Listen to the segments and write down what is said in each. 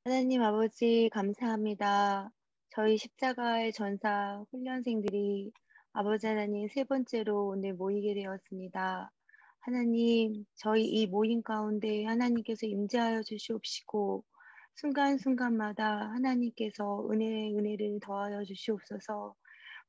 하나님 아버지 감사합니다. 저희 십자가의 전사 훈련생들이 아버지 하나님 세 번째로 오늘 모이게 되었습니다. 하나님, 저희 이 모임 가운데 하나님께서 임재하여 주시옵시고 순간순간마다 하나님께서 은혜를 더하여 주시옵소서.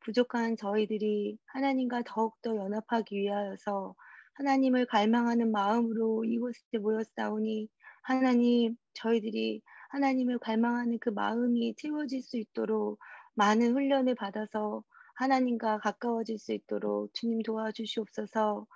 부족한 저희들이 하나님과 더욱더 연합하기 위하여서 하나님을 갈망하는 마음으로 이곳에 모였사오니 하나님, 저희들이 하나님을 갈망하는 그 마음이 채워질 수 있도록 많은 훈련을 받아서 하나님과 가까워질 수 있도록 주님 도와주시옵소서.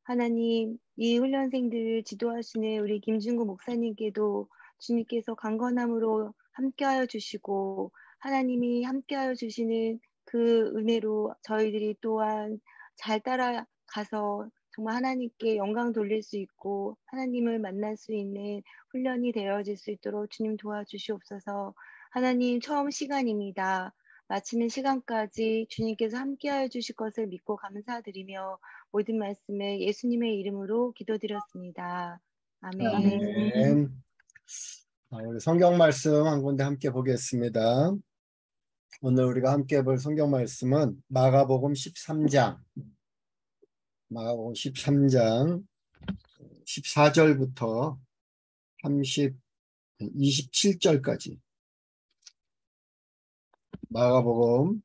하나님, 이 훈련생들을 지도하시는 우리 김준구 목사님께도 주님께서 강건함으로 함께하여 주시고 하나님이 함께하여 주시는 그 은혜로 저희들이 또한 잘 따라가서 정말 하나님께 영광 돌릴 수 있고 하나님을 만날 수 있는 훈련이 되어질 수 있도록 주님 도와주시옵소서. 하나님, 처음 시간입니다. 마치는 시간까지 주님께서 함께하여 주실 것을 믿고 감사드리며 모든 말씀을 예수님의 이름으로 기도드렸습니다. 아멘. 아멘. 우리 성경 말씀 한 군데 함께 보겠습니다. 오늘 우리가 함께 볼 성경 말씀은 마가복음 13장 14절부터 27절까지 마가복음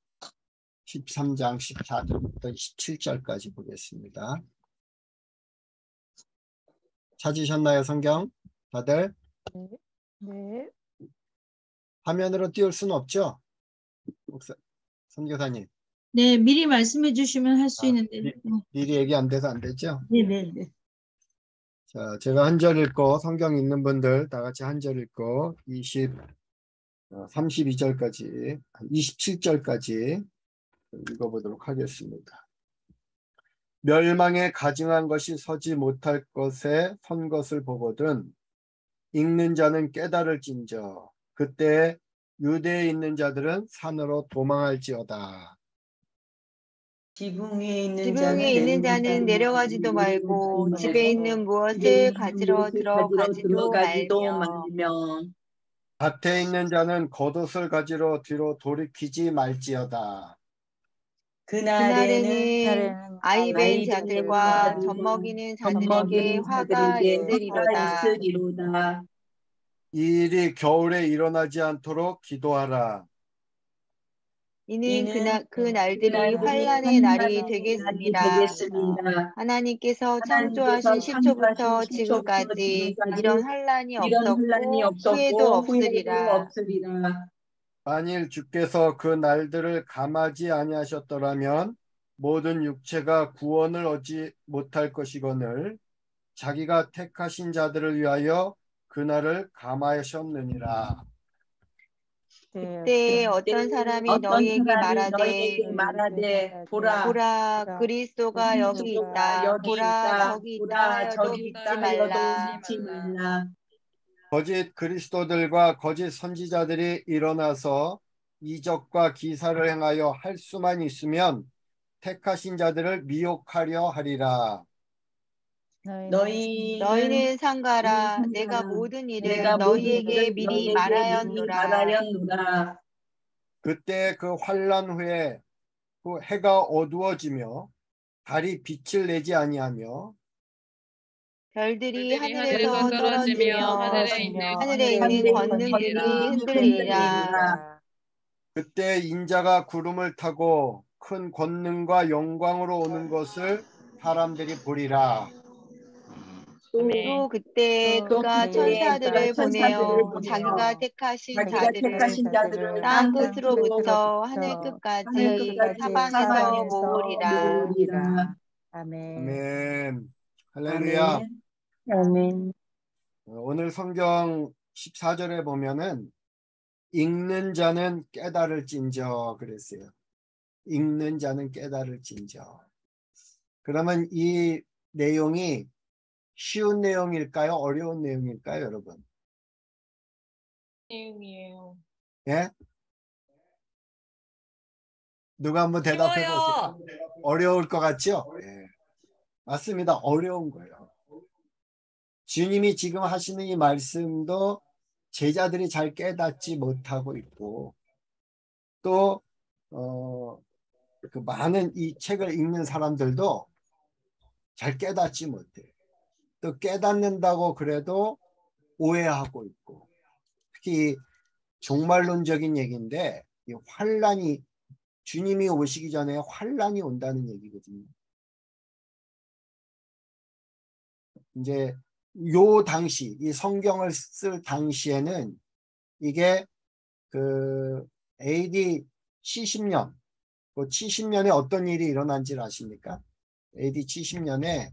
13장 14절부터 27절까지 보겠습니다. 찾으셨나요, 성경? 다들? 네. 화면으로 띄울 수는 없죠? 선교사님. 네, 미리 말씀해 주시면 할 수 있는데. 미리 얘기 안 돼서 안 되죠? 네. 자, 제가 한 절 읽고 성경 읽는 분들 다 같이 한 절 읽고 32절까지 27절까지 읽어보도록 하겠습니다. 멸망에 가증한 것이 서지 못할 것에 선 것을 보거든 읽는 자는 깨달을진저 그때 유대에 있는 자들은 산으로 도망할지어다. 지붕 위에 있는 자는 내려가지도 말고 집에 있는 무엇을 가지러 들어가지도 말며 밭에 있는 자는 겉옷을 가지러 뒤로 돌이키지 말지어다. 그날에는 아이 벤 자들과 젖먹이는 자들에게 화가 있으리로다. 이 일이 겨울에 일어나지 않도록 기도하라. 이는 그 날들이 환난의 날이 되겠습니다. 하나님께서 창조하신 시초부터 지금까지 이런 환난이 없었고 후에도 없으리라. 만일 주께서 그 날들을 감하지 아니하셨더라면 모든 육체가 구원을 얻지 못할 것이거늘 자기가 택하신 자들을 위하여 그날을 감하셨느니라. 그때 어떤 사람이 너희에게 말하되 보라 그리스도가 여기 있다. 보라 저기 있다 하여도 믿지 말라. 거짓 그리스도들과 거짓 선지자들이 일어나서 이적과 기사를 행하여 할 수만 있으면 택하신 자들을 미혹하려 하리라. 너희는 상가라. 내가 모든 일을 너희에게 미리 말하였노라. 그때 그 환난 후에 그 해가 어두워지며 달이 빛을 내지 아니하며 별들이 하늘에서 떨어지며 하늘에 있는 권능들이 흔들리리라. 그때 인자가 구름을 타고 큰 권능과 영광으로 오는 것을 사람들이 보리라. 또 그때 그가 천사들을 보내어 자기가 택하신 자들을 땅 끝으로부터 하늘 끝까지 사방에서 모으리라. 아멘. 할렐루야. 아멘. 오늘 성경 14절에 보면은 읽는 자는 깨달을진저 그랬어요. 읽는 자는 깨달을진저. 그러면 이 내용이 쉬운 내용일까요? 어려운 내용일까요, 여러분? 내용이에요. 예? 누가 한번 대답해 보세요. 어려울 것 같죠? 예. 맞습니다. 어려운 거예요. 주님이 지금 하시는 이 말씀도 제자들이 잘 깨닫지 못하고 있고 또 그 많은 이 책을 읽는 사람들도 잘 깨닫지 못해. 또 깨닫는다고 그래도 오해하고 있고 특히 종말론적인 얘기인데 이 환란이 주님이 오시기 전에 환란이 온다는 얘기거든요. 이제 요 당시 이 성경을 쓸 당시에는 이게 그 AD 70년 그 70년에 어떤 일이 일어난지를 아십니까? AD 70년에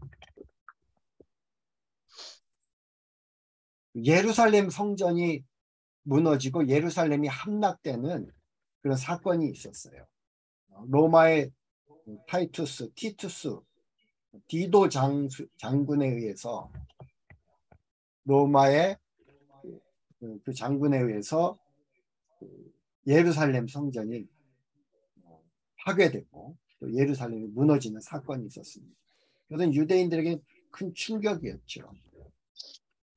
예루살렘 성전이 무너지고 예루살렘이 함락되는 그런 사건이 있었어요. 로마의 타이투스, 티투스, 디도 장군에 의해서 로마의 그 장군에 의해서 예루살렘 성전이 파괴되고 또 예루살렘이 무너지는 사건이 있었습니다. 그것은 유대인들에게 큰 충격이었죠.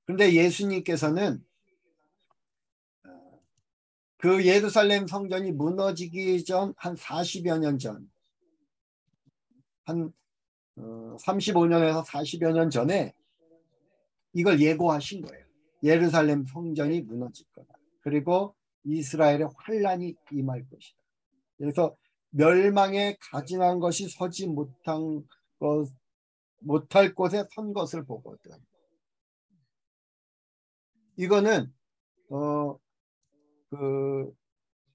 그런데 예수님께서는 그 예루살렘 성전이 무너지기 전 한 40여 년 전, 한 35년에서 40여 년 전에 이걸 예고하신 거예요. 예루살렘 성전이 무너질 거다. 그리고 이스라엘의 환란이 임할 것이다. 그래서 멸망에 가증한 것이 서지 못할 곳에 선 것을 보거든. 이거는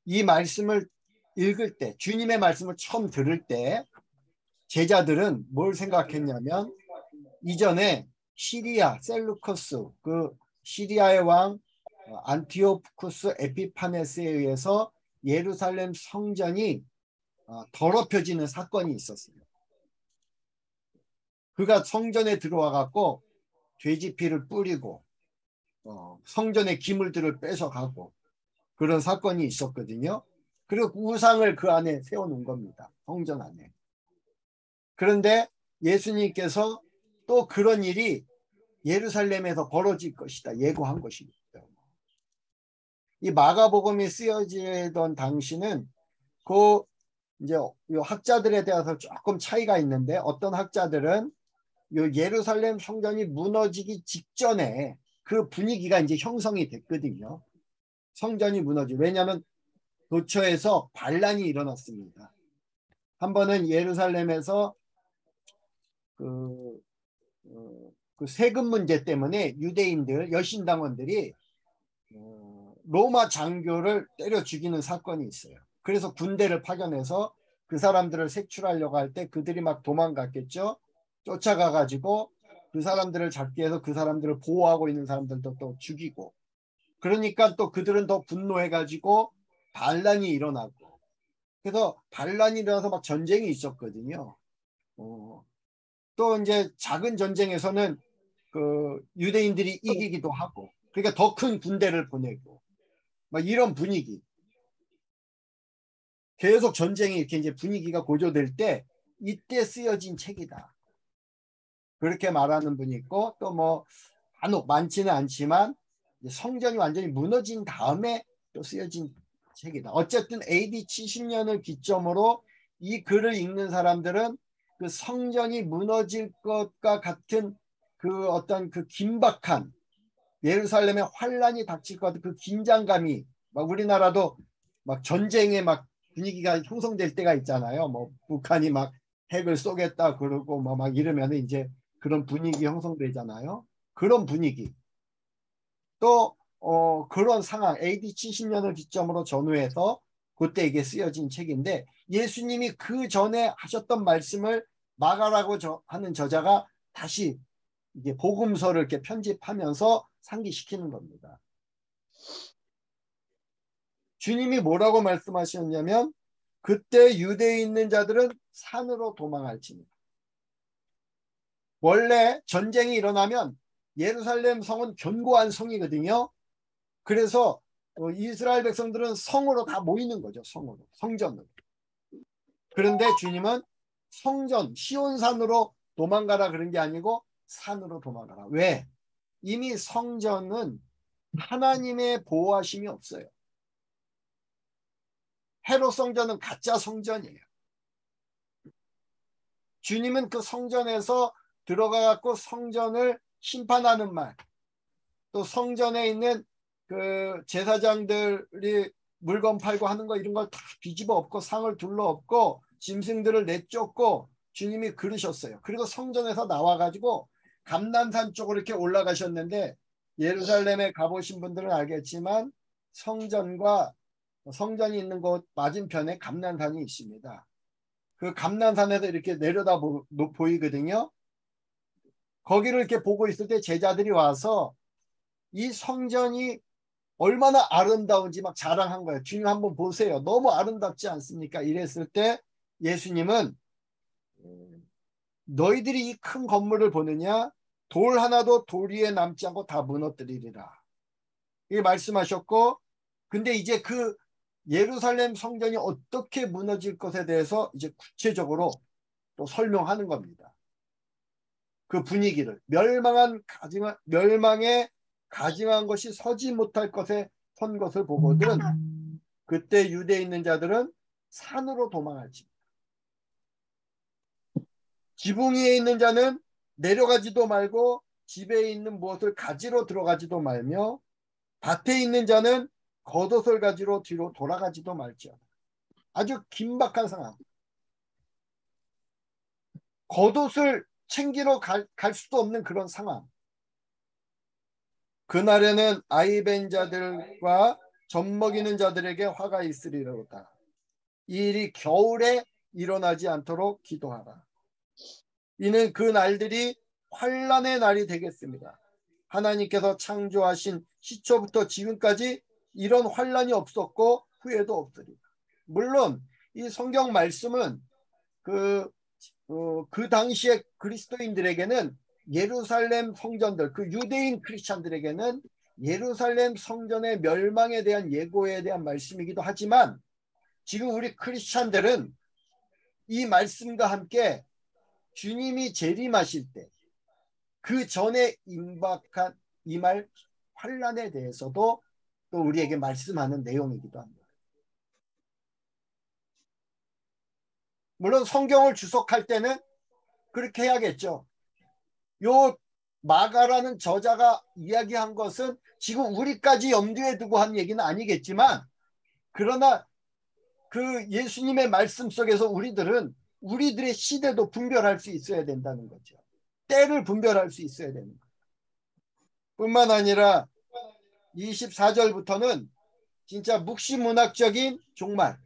이 말씀을 읽을 때 주님의 말씀을 처음 들을 때 제자들은 뭘 생각했냐면 이전에 시리아 셀루커스 그 시리아의 왕 안티오쿠스 에피파네스에 의해서 예루살렘 성전이 더럽혀지는 사건이 있었어요. 그가 성전에 들어와 갖고 돼지 피를 뿌리고 성전의 기물들을 뺏어가고 그런 사건이 있었거든요. 그리고 우상을 그 안에 세워놓은 겁니다. 성전 안에. 그런데 예수님께서 또 그런 일이 예루살렘에서 벌어질 것이다 예고한 것입니다. 이 마가복음이 쓰여지던 당시는 그 이제 학자들에 대해서 조금 차이가 있는데 어떤 학자들은 예루살렘 성전이 무너지기 직전에 그 분위기가 이제 형성이 됐거든요. 성전이 무너지고 왜냐하면 도처에서 반란이 일어났습니다. 한 번은 예루살렘에서 그 세금 문제 때문에 유대인들 여신당원들이 로마 장교를 때려 죽이는 사건이 있어요. 그래서 군대를 파견해서 그 사람들을 색출하려고 할 때 그들이 막 도망갔겠죠. 쫓아가 가지고 그 사람들을 잡기 위해서 그 사람들을 보호하고 있는 사람들도 또 죽이고 그러니까 또 그들은 더 분노해 가지고 반란이 일어나고 그래서 반란이 일어나서 막 전쟁이 있었거든요. 또 이제 작은 전쟁에서는 그 유대인들이 이기기도 하고 그러니까 더 큰 군대를 보내고 막 이런 분위기 계속 전쟁이 이렇게 이제 분위기가 고조될 때 이때 쓰여진 책이다. 그렇게 말하는 분이 있고 또 뭐 간혹 많지는 않지만 성전이 완전히 무너진 다음에 또 쓰여진 책이다. 어쨌든 AD 70년을 기점으로 이 글을 읽는 사람들은 그 성전이 무너질 것과 같은 그 어떤 그 긴박한 예루살렘에 환란이 닥칠 것 같은 그 긴장감이 막 우리나라도 막 전쟁에 막 분위기가 형성될 때가 있잖아요. 뭐 북한이 막 핵을 쏘겠다 그러고 뭐 막 이러면 이제 그런 분위기 형성되잖아요. 그런 분위기. 또 그런 상황 AD 70년을 기점으로 전후해서 그때 이게 쓰여진 책인데 예수님이 그 전에 하셨던 말씀을 마가라고 하는 저자가 다시 이게 복음서를 이렇게 편집하면서 상기시키는 겁니다. 주님이 뭐라고 말씀하셨냐면 그때 유대에 있는 자들은 산으로 도망할지니라. 원래 전쟁이 일어나면 예루살렘 성은 견고한 성이거든요. 그래서 이스라엘 백성들은 성으로 다 모이는 거죠. 성으로, 성전으로. 그런데 주님은 성전, 시온산으로 도망가라 그런 게 아니고 산으로 도망가라. 왜? 이미 성전은 하나님의 보호하심이 없어요. 헤롯 성전은 가짜 성전이에요. 주님은 그 성전에서 들어가 갖고 성전을 심판하는 말, 또 성전에 있는 그 제사장들이 물건 팔고 하는 거 이런 걸 다 뒤집어 엎고 상을 둘러 엎고 짐승들을 내쫓고 주님이 그러셨어요. 그리고 성전에서 나와 가지고 감난산 쪽으로 이렇게 올라가셨는데, 예루살렘에 가보신 분들은 알겠지만 성전과 성전이 있는 곳 맞은편에 감난산이 있습니다. 그 감난산에서 이렇게 내려다 보이거든요. 거기를 이렇게 보고 있을 때 제자들이 와서 이 성전이 얼마나 아름다운지 막 자랑한 거예요. 주님 한번 보세요. 너무 아름답지 않습니까? 이랬을 때 예수님은 너희들이 이 큰 건물을 보느냐? 돌 하나도 돌 위에 남지 않고 다 무너뜨리리라. 이렇게 말씀하셨고, 근데 이제 그 예루살렘 성전이 어떻게 무너질 것에 대해서 이제 구체적으로 또 설명하는 겁니다. 그 분위기를 멸망에 가증한 것이 서지 못할 것에 선 것을 보거든 그때 유대에 있는 자들은 산으로 도망할지, 지붕 위에 있는 자는 내려가지도 말고 집에 있는 무엇을 가지러 들어가지도 말며 밭에 있는 자는 겉옷을 가지러 뒤로 돌아가지도 말지어다. 아주 긴박한 상황. 겉옷을 챙기러 갈 수도 없는 그런 상황. 그날에는 아이벤 자들과 젖먹이는 자들에게 화가 있으리로다. 이 일이 겨울에 일어나지 않도록 기도하라. 이는 그 날들이 환난의 날이 되겠습니다. 하나님께서 창조하신 시초부터 지금까지 이런 환난이 없었고 후에도 없으리라. 물론 이 성경 말씀은 그 당시에 그리스도인들에게는 예루살렘 성전들, 그 유대인 크리스찬들에게는 예루살렘 성전의 멸망에 대한 예고에 대한 말씀이기도 하지만, 지금 우리 크리스찬들은 이 말씀과 함께 주님이 재림하실 때 그 전에 임박한 임할 환난에 대해서도 또 우리에게 말씀하는 내용이기도 합니다. 물론 성경을 주석할 때는 그렇게 해야겠죠. 요 마가라는 저자가 이야기한 것은 지금 우리까지 염두에 두고 한 얘기는 아니겠지만, 그러나 그 예수님의 말씀 속에서 우리들의 시대도 분별할 수 있어야 된다는 거죠. 때를 분별할 수 있어야 되는 거예요. 뿐만 아니라 24절부터는 진짜 묵시문학적인 종말.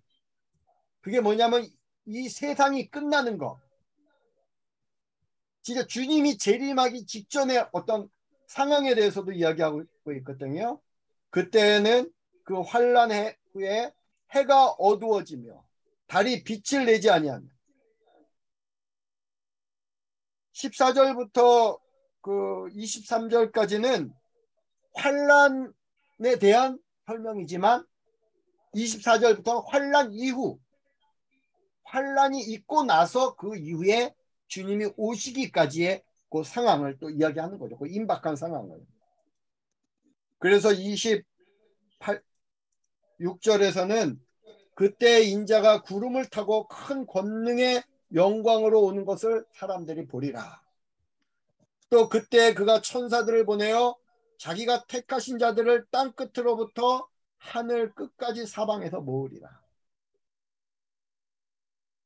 그게 뭐냐면 이 세상이 끝나는 거. 진짜 주님이 재림하기 직전의 어떤 상황에 대해서도 이야기하고 있거든요. 그때는 그 환난 후에 해가 어두워지며 달이 빛을 내지 아니하며, 14절부터 그 23절까지는 환난에 대한 설명이지만 24절부터 환난 이후, 환난이 있고 나서 그 이후에 주님이 오시기까지의 그 상황을 또 이야기하는 거죠. 그 임박한 상황을. 그래서 26절에서는 그때 인자가 구름을 타고 큰 권능의 영광으로 오는 것을 사람들이 보리라. 또 그때 그가 천사들을 보내어 자기가 택하신 자들을 땅 끝으로부터 하늘 끝까지 사방에서 모으리라.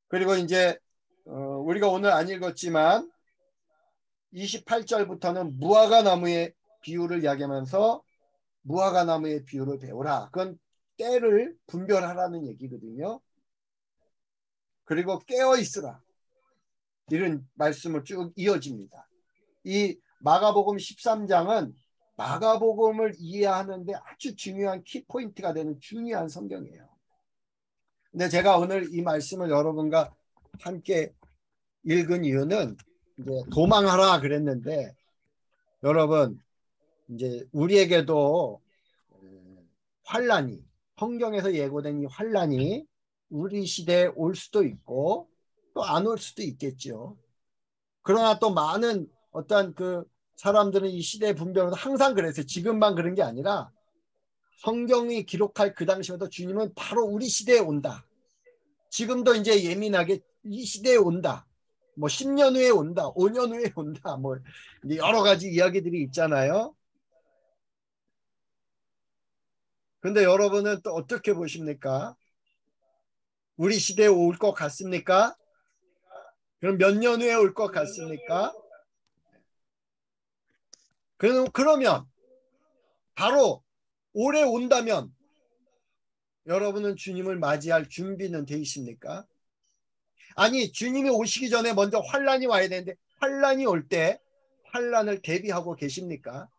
그리고 이제 우리가 오늘 안 읽었지만 28절부터는 무화과 나무의 비유를 이야기하면서 무화과 나무의 비유를 배우라. 그건 때를 분별하라는 얘기거든요. 그리고 깨어 있으라. 이런 말씀을 쭉 이어집니다. 이 마가복음 13장은 마가복음을 이해하는데 아주 중요한 키포인트가 되는 중요한 성경이에요. 근데 제가 오늘 이 말씀을 여러분과 함께 읽은 이유는 이제 도망하라 그랬는데, 여러분 이제 우리에게도 환란이, 성경에서 예고된 이 환란이 우리 시대에 올 수도 있고 또 안 올 수도 있겠죠. 그러나 또 많은 어떤 그 사람들은 이 시대의 분별은 항상 그랬어요. 지금만 그런 게 아니라 성경이 기록할 그 당시부터 주님은 바로 우리 시대에 온다. 지금도 이제 예민하게 이 시대에 온다. 뭐 10년 후에 온다. 5년 후에 온다. 뭐 이제 여러 가지 이야기들이 있잖아요. 근데 여러분은 또 어떻게 보십니까? 우리 시대에 올 것 같습니까? 그럼 몇 년 후에 올 것 같습니까? 그러면 바로 올해 온다면 여러분은 주님을 맞이할 준비는 돼 있습니까? 아니, 주님이 오시기 전에 먼저 환란이 와야 되는데 환란이 올 때 환란을 대비하고 계십니까?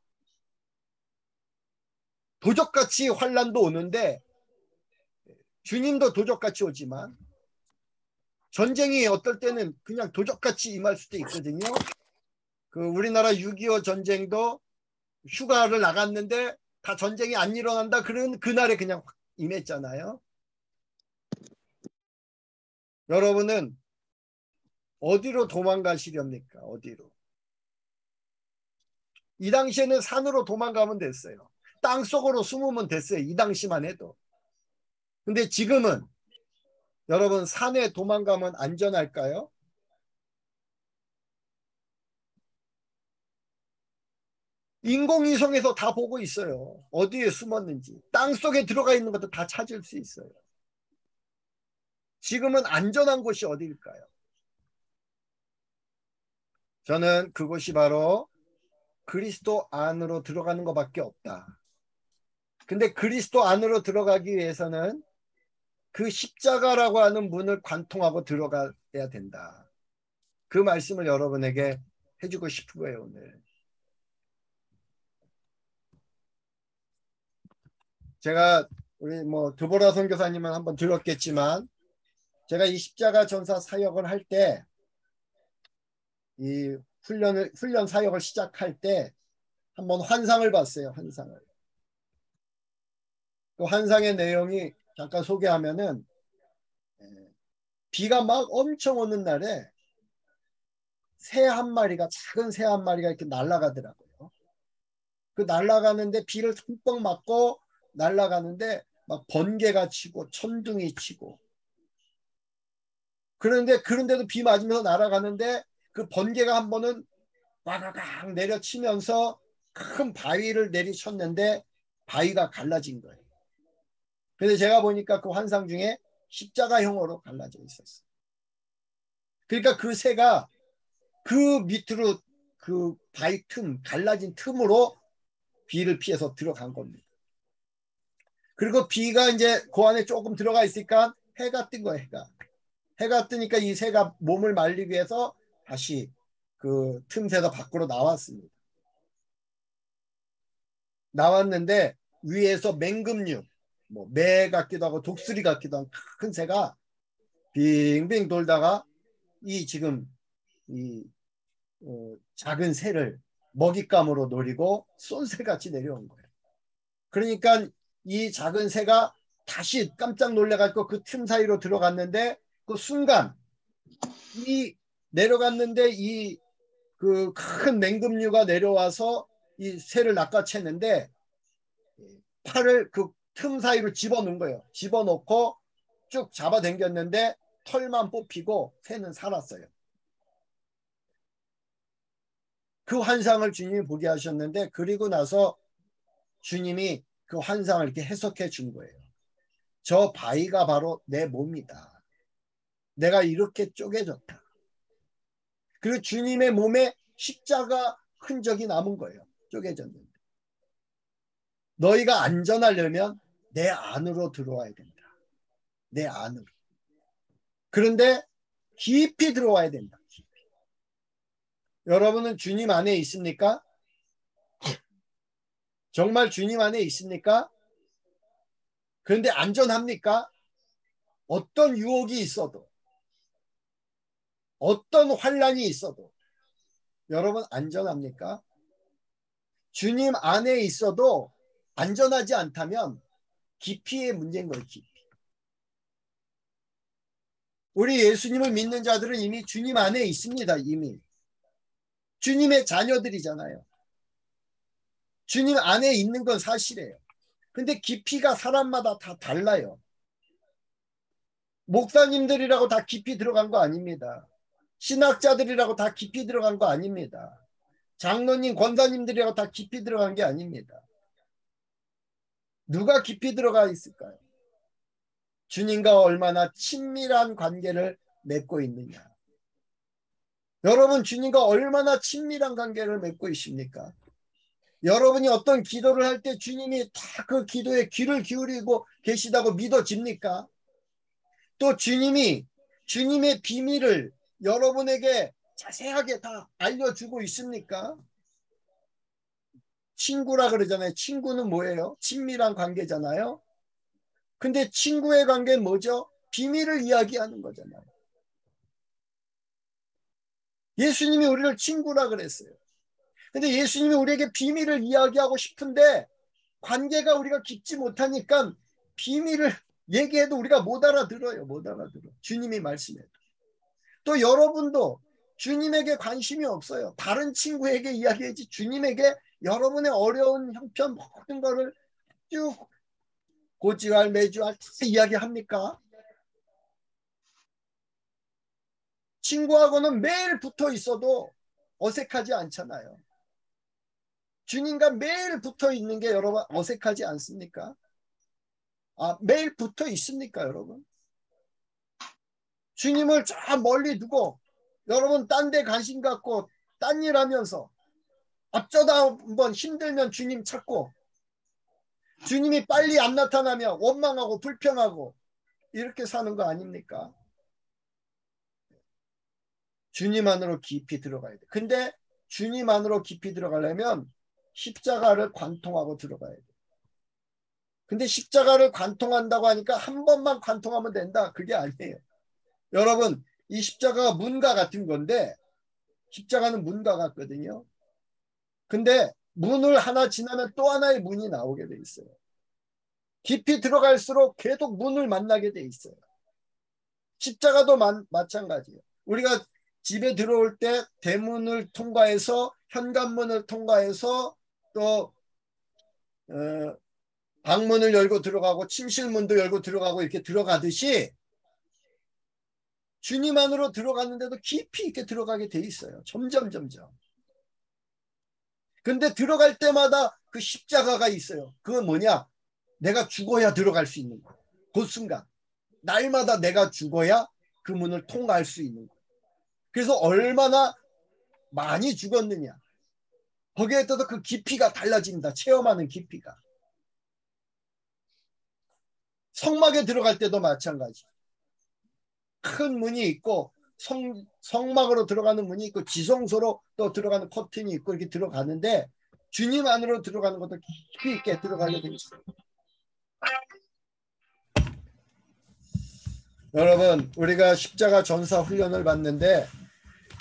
도적같이 환란도 오는데 주님도 도적같이 오지만 전쟁이 어떨 때는 그냥 도적같이 임할 수도 있거든요. 그 우리나라 6.25 전쟁도 휴가를 나갔는데 다 전쟁이 안 일어난다 그런 그날에 그냥 확 임했잖아요. 여러분은 어디로 도망가시렵니까? 어디로? 이 당시에는 산으로 도망가면 됐어요. 땅속으로 숨으면 됐어요. 이 당시만 해도. 근데 지금은 여러분 산에 도망가면 안전할까요? 인공위성에서 다 보고 있어요. 어디에 숨었는지. 땅속에 들어가 있는 것도 다 찾을 수 있어요. 지금은 안전한 곳이 어디일까요? 저는 그곳이 바로 그리스도 안으로 들어가는 것밖에 없다. 근데 그리스도 안으로 들어가기 위해서는 그 십자가라고 하는 문을 관통하고 들어가야 된다. 그 말씀을 여러분에게 해주고 싶은 거예요, 오늘. 제가 우리 뭐 드보라 선교사님은 한번 들었겠지만 제가 이 십자가 전사 사역을 할 때 이 훈련 사역을 시작할 때 한번 환상을 봤어요. 환상을. 그 환상의 내용이 잠깐 소개하면은 비가 막 엄청 오는 날에 새 한 마리가 작은 새 한 마리가 이렇게 날아가더라고요. 그 날아가는데 비를 흠뻑 맞고 날아가는데 막 번개가 치고 천둥이 치고 그런데도 비 맞으면서 날아가는데 그 번개가 한 번은 와가각 내려치면서 큰 바위를 내리쳤는데 바위가 갈라진 거예요. 그래서 제가 보니까 그 환상 중에 십자가형으로 갈라져 있었어요. 그러니까 그 새가 그 밑으로 그 바위 틈 갈라진 틈으로 비를 피해서 들어간 겁니다. 그리고 비가 이제 그 안에 조금 들어가 있으니까 해가 뜬 거예요. 해가 뜨니까 이 새가 몸을 말리기 위해서 다시 그 틈새서 밖으로 나왔습니다. 나왔는데 위에서 맹금류, 뭐 매 같기도 하고 독수리 같기도 한 큰 새가 빙빙 돌다가 이 지금 이 작은 새를 먹잇감으로 노리고 쏜새같이 내려온 거예요. 그러니까 이 작은 새가 다시 깜짝 놀래가지고 그 틈 사이로 들어갔는데 그 순간 이 내려갔는데 이 그 큰 맹금류가 내려와서 이 새를 낚아챘는데 팔을 그 틈 사이로 집어넣은 거예요. 집어넣고 쭉 잡아당겼는데 털만 뽑히고 새는 살았어요. 그 환상을 주님이 보게 하셨는데 그리고 나서 주님이 그 환상을 이렇게 해석해 준 거예요. 저 바위가 바로 내 몸이다. 내가 이렇게 쪼개졌다. 그리고 주님의 몸에 십자가 흔적이 남은 거예요. 쪼개졌는데. 너희가 안전하려면 내 안으로 들어와야 된다. 내 안으로. 그런데 깊이 들어와야 된다. 깊이. 여러분은 주님 안에 있습니까? 정말 주님 안에 있습니까? 그런데 안전합니까? 어떤 유혹이 있어도 어떤 환란이 있어도 여러분 안전합니까? 주님 안에 있어도 안전하지 않다면 깊이의 문제인 거예요. 깊이. 우리 예수님을 믿는 자들은 이미 주님 안에 있습니다. 이미. 주님의 자녀들이잖아요. 주님 안에 있는 건 사실이에요. 근데 깊이가 사람마다 다 달라요. 목사님들이라고 다 깊이 들어간 거 아닙니다. 신학자들이라고 다 깊이 들어간 거 아닙니다. 장로님, 권사님들이라고 다 깊이 들어간 게 아닙니다. 누가 깊이 들어가 있을까요? 주님과 얼마나 친밀한 관계를 맺고 있느냐. 여러분, 주님과 얼마나 친밀한 관계를 맺고 있습니까? 여러분이 어떤 기도를 할 때 주님이 다 그 기도에 귀를 기울이고 계시다고 믿어집니까? 또 주님이 주님의 비밀을 여러분에게 자세하게 다 알려주고 있습니까? 친구라 그러잖아요. 친구는 뭐예요? 친밀한 관계잖아요. 근데 친구의 관계는 뭐죠? 비밀을 이야기하는 거잖아요. 예수님이 우리를 친구라 그랬어요. 근데 예수님이 우리에게 비밀을 이야기하고 싶은데 관계가 우리가 깊지 못하니까 비밀을 얘기해도 우리가 못 알아들어요. 못 알아들어. 주님이 말씀해도. 또 여러분도 주님에게 관심이 없어요. 다른 친구에게 이야기하지 주님에게 여러분의 어려운 형편 모든 거를 쭉 고지할 매주할 다 이야기합니까? 친구하고는 매일 붙어 있어도 어색하지 않잖아요. 주님과 매일 붙어 있는 게 여러분 어색하지 않습니까? 매일 붙어 있습니까, 여러분? 주님을 저 멀리 두고 여러분 딴 데 관심 갖고 딴 일 하면서 어쩌다 한번 힘들면 주님 찾고 주님이 빨리 안 나타나면 원망하고 불평하고 이렇게 사는 거 아닙니까? 주님 안으로 깊이 들어가야 돼. 근데 주님 안으로 깊이 들어가려면 십자가를 관통하고 들어가야 돼. 근데 십자가를 관통한다고 하니까 한 번만 관통하면 된다. 그게 아니에요. 여러분, 이 십자가가 문과 같은 건데 십자가는 문과 같거든요. 근데 문을 하나 지나면 또 하나의 문이 나오게 돼 있어요. 깊이 들어갈수록 계속 문을 만나게 돼 있어요. 십자가도 마찬가지예요. 우리가 집에 들어올 때 대문을 통과해서 현관문을 통과해서 또 방문을 열고 들어가고 침실문도 열고 들어가고 이렇게 들어가듯이 주님 안으로 들어갔는데도 깊이 있게 들어가게 돼 있어요. 점점. 근데 들어갈 때마다 그 십자가가 있어요. 그건 뭐냐? 내가 죽어야 들어갈 수 있는 거예요. 그 순간. 날마다 내가 죽어야 그 문을 통과할 수 있는 거예요. 그래서 얼마나 많이 죽었느냐. 거기에 따라서 그 깊이가 달라집니다. 체험하는 깊이가. 성막에 들어갈 때도 마찬가지. 큰 문이 있고 성막으로 들어가는 문이 있고 지성소로 또 들어가는 커튼이 있고 이렇게 들어가는데 주님 안으로 들어가는 것도 깊이 있게 들어가게 되어 있어요. 여러분, 우리가 십자가 전사 훈련을 받는데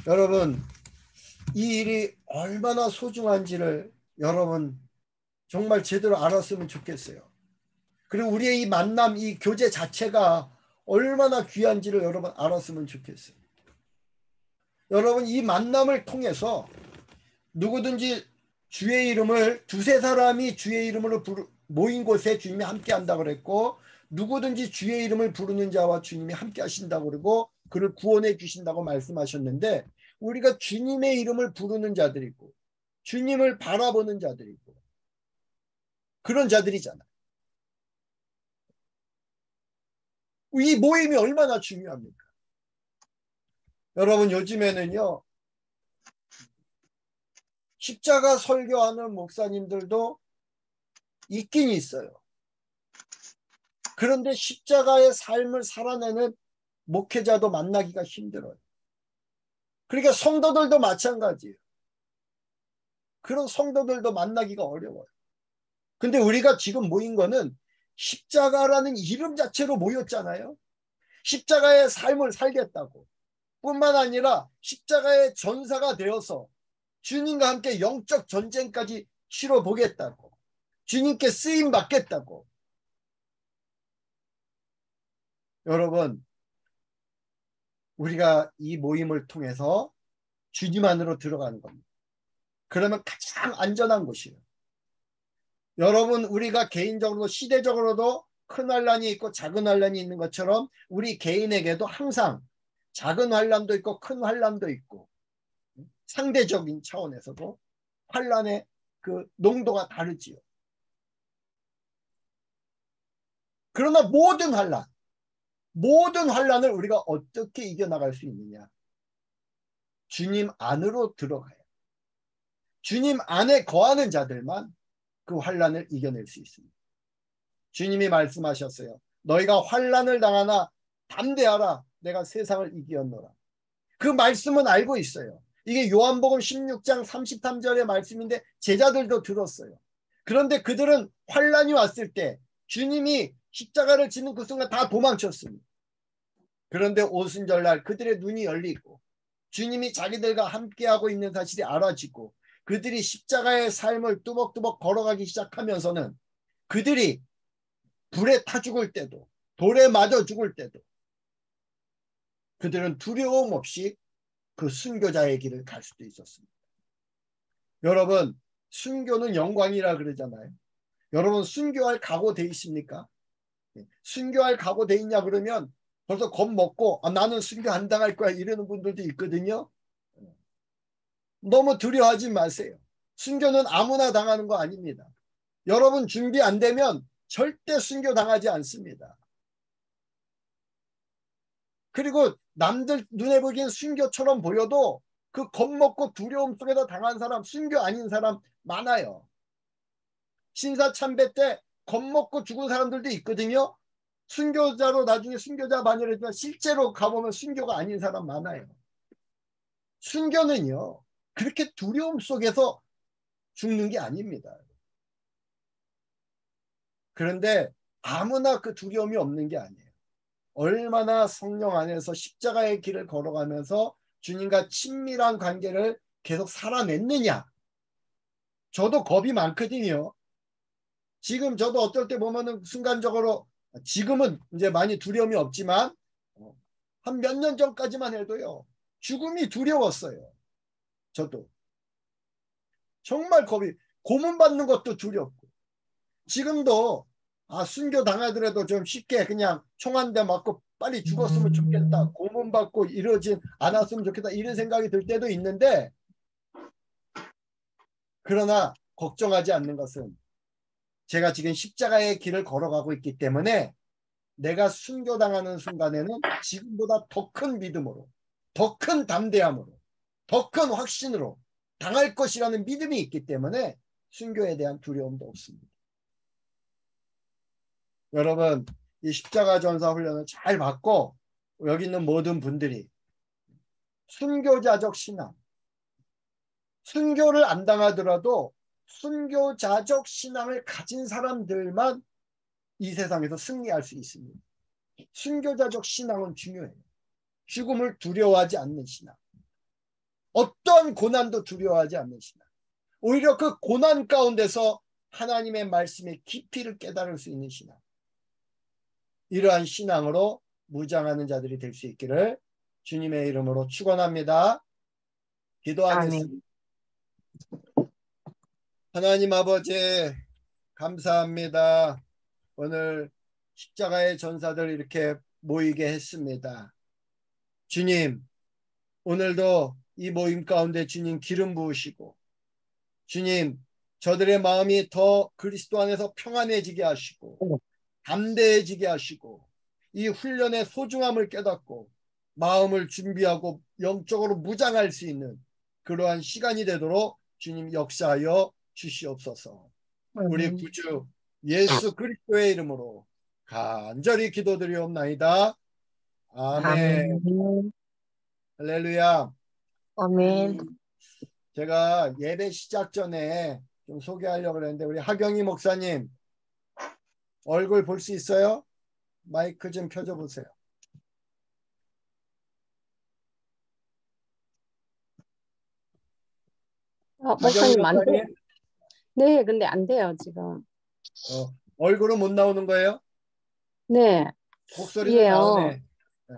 여러분 이 일이 얼마나 소중한지를 여러분 정말 제대로 알았으면 좋겠어요. 그리고 우리의 이 만남, 이 교제 자체가 얼마나 귀한지를 여러분 알았으면 좋겠어요. 여러분 이 만남을 통해서 누구든지 주의 이름을 두세 사람이 주의 이름으로 모인 곳에 주님이 함께 한다고 그랬고 누구든지 주의 이름을 부르는 자와 주님이 함께 하신다고 그러고 그를 구원해 주신다고 말씀하셨는데 우리가 주님의 이름을 부르는 자들이고 주님을 바라보는 자들이고 그런 자들이잖아. 이 모임이 얼마나 중요합니까? 여러분 요즘에는요. 십자가 설교하는 목사님들도 있긴 있어요. 그런데 십자가의 삶을 살아내는 목회자도 만나기가 힘들어요. 그러니까 성도들도 마찬가지예요. 그런 성도들도 만나기가 어려워요. 근데 우리가 지금 모인 거는 십자가라는 이름 자체로 모였잖아요. 십자가의 삶을 살겠다고. 뿐만 아니라 십자가의 전사가 되어서 주님과 함께 영적 전쟁까지 치러보겠다고. 주님께 쓰임 받겠다고. 여러분, 우리가 이 모임을 통해서 주님 안으로 들어가는 겁니다. 그러면 가장 안전한 곳이에요. 여러분 우리가 개인적으로 시대적으로도 큰 환란이 있고 작은 환란이 있는 것처럼 우리 개인에게도 항상 작은 환란도 있고 큰 환란도 있고 상대적인 차원에서도 환란의 그 농도가 다르지요. 그러나 모든 환란을 우리가 어떻게 이겨나갈 수 있느냐? 주님 안으로 들어가야 주님 안에 거하는 자들만 그 환란을 이겨낼 수 있습니다. 주님이 말씀하셨어요. 너희가 환란을 당하나 담대하라. 내가 세상을 이기었노라. 그 말씀은 알고 있어요. 이게 요한복음 16장 33절의 말씀인데 제자들도 들었어요. 그런데 그들은 환란이 왔을 때 주님이 십자가를 지는 그 순간 다 도망쳤습니다. 그런데 오순절날 그들의 눈이 열리고 주님이 자기들과 함께하고 있는 사실이 알아지고 그들이 십자가의 삶을 뚜벅뚜벅 걸어가기 시작하면서는 그들이 불에 타 죽을 때도 돌에 맞아 죽을 때도 그들은 두려움 없이 그 순교자의 길을 갈 수도 있었습니다. 여러분 순교는 영광이라 그러잖아요. 여러분 순교할 각오 돼 있습니까? 순교할 각오 돼 있냐 그러면 벌써 겁먹고 나는 순교 안 당할 거야 이러는 분들도 있거든요. 너무 두려워하지 마세요. 순교는 아무나 당하는 거 아닙니다. 여러분 준비 안 되면 절대 순교 당하지 않습니다. 그리고 남들 눈에 보기엔 순교처럼 보여도 그 겁먹고 두려움 속에서 당한 사람, 순교 아닌 사람 많아요. 신사참배 때 겁먹고 죽은 사람들도 있거든요. 순교자로 나중에 순교자 반열했지만 실제로 가보면 순교가 아닌 사람 많아요. 순교는요 그렇게 두려움 속에서 죽는 게 아닙니다. 그런데 아무나 그 두려움이 없는 게 아니에요. 얼마나 성령 안에서 십자가의 길을 걸어가면서 주님과 친밀한 관계를 계속 살아냈느냐. 저도 겁이 많거든요. 지금 저도 어떨 때 보면은 순간적으로 지금은 이제 많이 두려움이 없지만 한 몇 년 전까지만 해도요. 죽음이 두려웠어요. 저도. 정말 겁이 고문받는 것도 두렵고 지금도 순교 당하더라도 좀 쉽게 그냥 총 한 대 맞고 빨리 죽었으면 좋겠다. 고문받고 이러진 않았으면 좋겠다. 이런 생각이 들 때도 있는데 그러나 걱정하지 않는 것은 제가 지금 십자가의 길을 걸어가고 있기 때문에 내가 순교당하는 순간에는 지금보다 더 큰 믿음으로 더 큰 담대함으로 더 큰 확신으로 당할 것이라는 믿음이 있기 때문에 순교에 대한 두려움도 없습니다. 여러분 이 십자가 전사 훈련을 잘 받고 여기 있는 모든 분들이 순교자적 신앙 순교를 안 당하더라도 순교자적 신앙을 가진 사람들만 이 세상에서 승리할 수 있습니다. 순교자적 신앙은 중요해요. 죽음을 두려워하지 않는 신앙. 어떠한 고난도 두려워하지 않는 신앙. 오히려 그 고난 가운데서 하나님의 말씀의 깊이를 깨달을 수 있는 신앙. 이러한 신앙으로 무장하는 자들이 될 수 있기를 주님의 이름으로 축원합니다. 기도하겠습니다. 하나님 아버지 감사합니다. 오늘 십자가의 전사들 이렇게 모이게 했습니다. 주님 오늘도 이 모임 가운데 주님 기름 부으시고 주님 저들의 마음이 더 그리스도 안에서 평안해지게 하시고 담대해지게 하시고 이 훈련의 소중함을 깨닫고 마음을 준비하고 영적으로 무장할 수 있는 그러한 시간이 되도록 주님 역사하여 주시옵소서. 우리 구주 예수 그리스도의 이름으로 간절히 기도드리옵나이다. 아멘. 할렐루야. 아멘. 제가 예배 시작 전에 좀 소개하려고 했는데 우리 하경희 목사님 얼굴 볼 수 있어요? 마이크 좀 켜줘 보세요. 목사님 안 돼. 목사님? 네, 근데 안 돼요, 지금. 얼굴은 못 나오는 거예요? 네. 목소리는 예요. 나오네.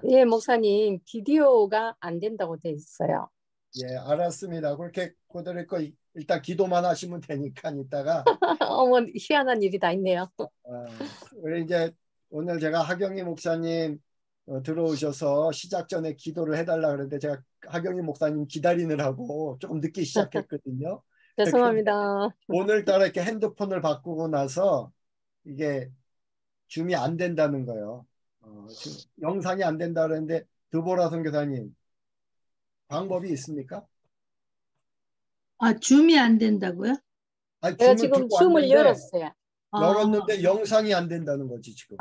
예, 목사님, 비디오가 안 된다고 돼 있어요. 예, 알았습니다. 그렇게 그대로 있고 일단 기도만 하시면 되니까 이따가 어머, 희한한 일이 다 있네요. 우리 이제 오늘 제가 하경희 목사님 들어오셔서 시작 전에 기도를 해달라 그랬는데 제가 하경희 목사님 기다리느라고 조금 늦게 시작했거든요. 죄송합니다. 오늘따라 이렇게 핸드폰을 바꾸고 나서 이게 줌이 안 된다는 거예요. 지금 영상이 안 된다 그랬는데 드보라 선교사님 방법이 있습니까? 아, 줌이 안 된다고요? 아니, 제가 줌을 지금 들고 줌을 왔는데 열었어요. 열었는데 영상이 안 된다는 거지 지금.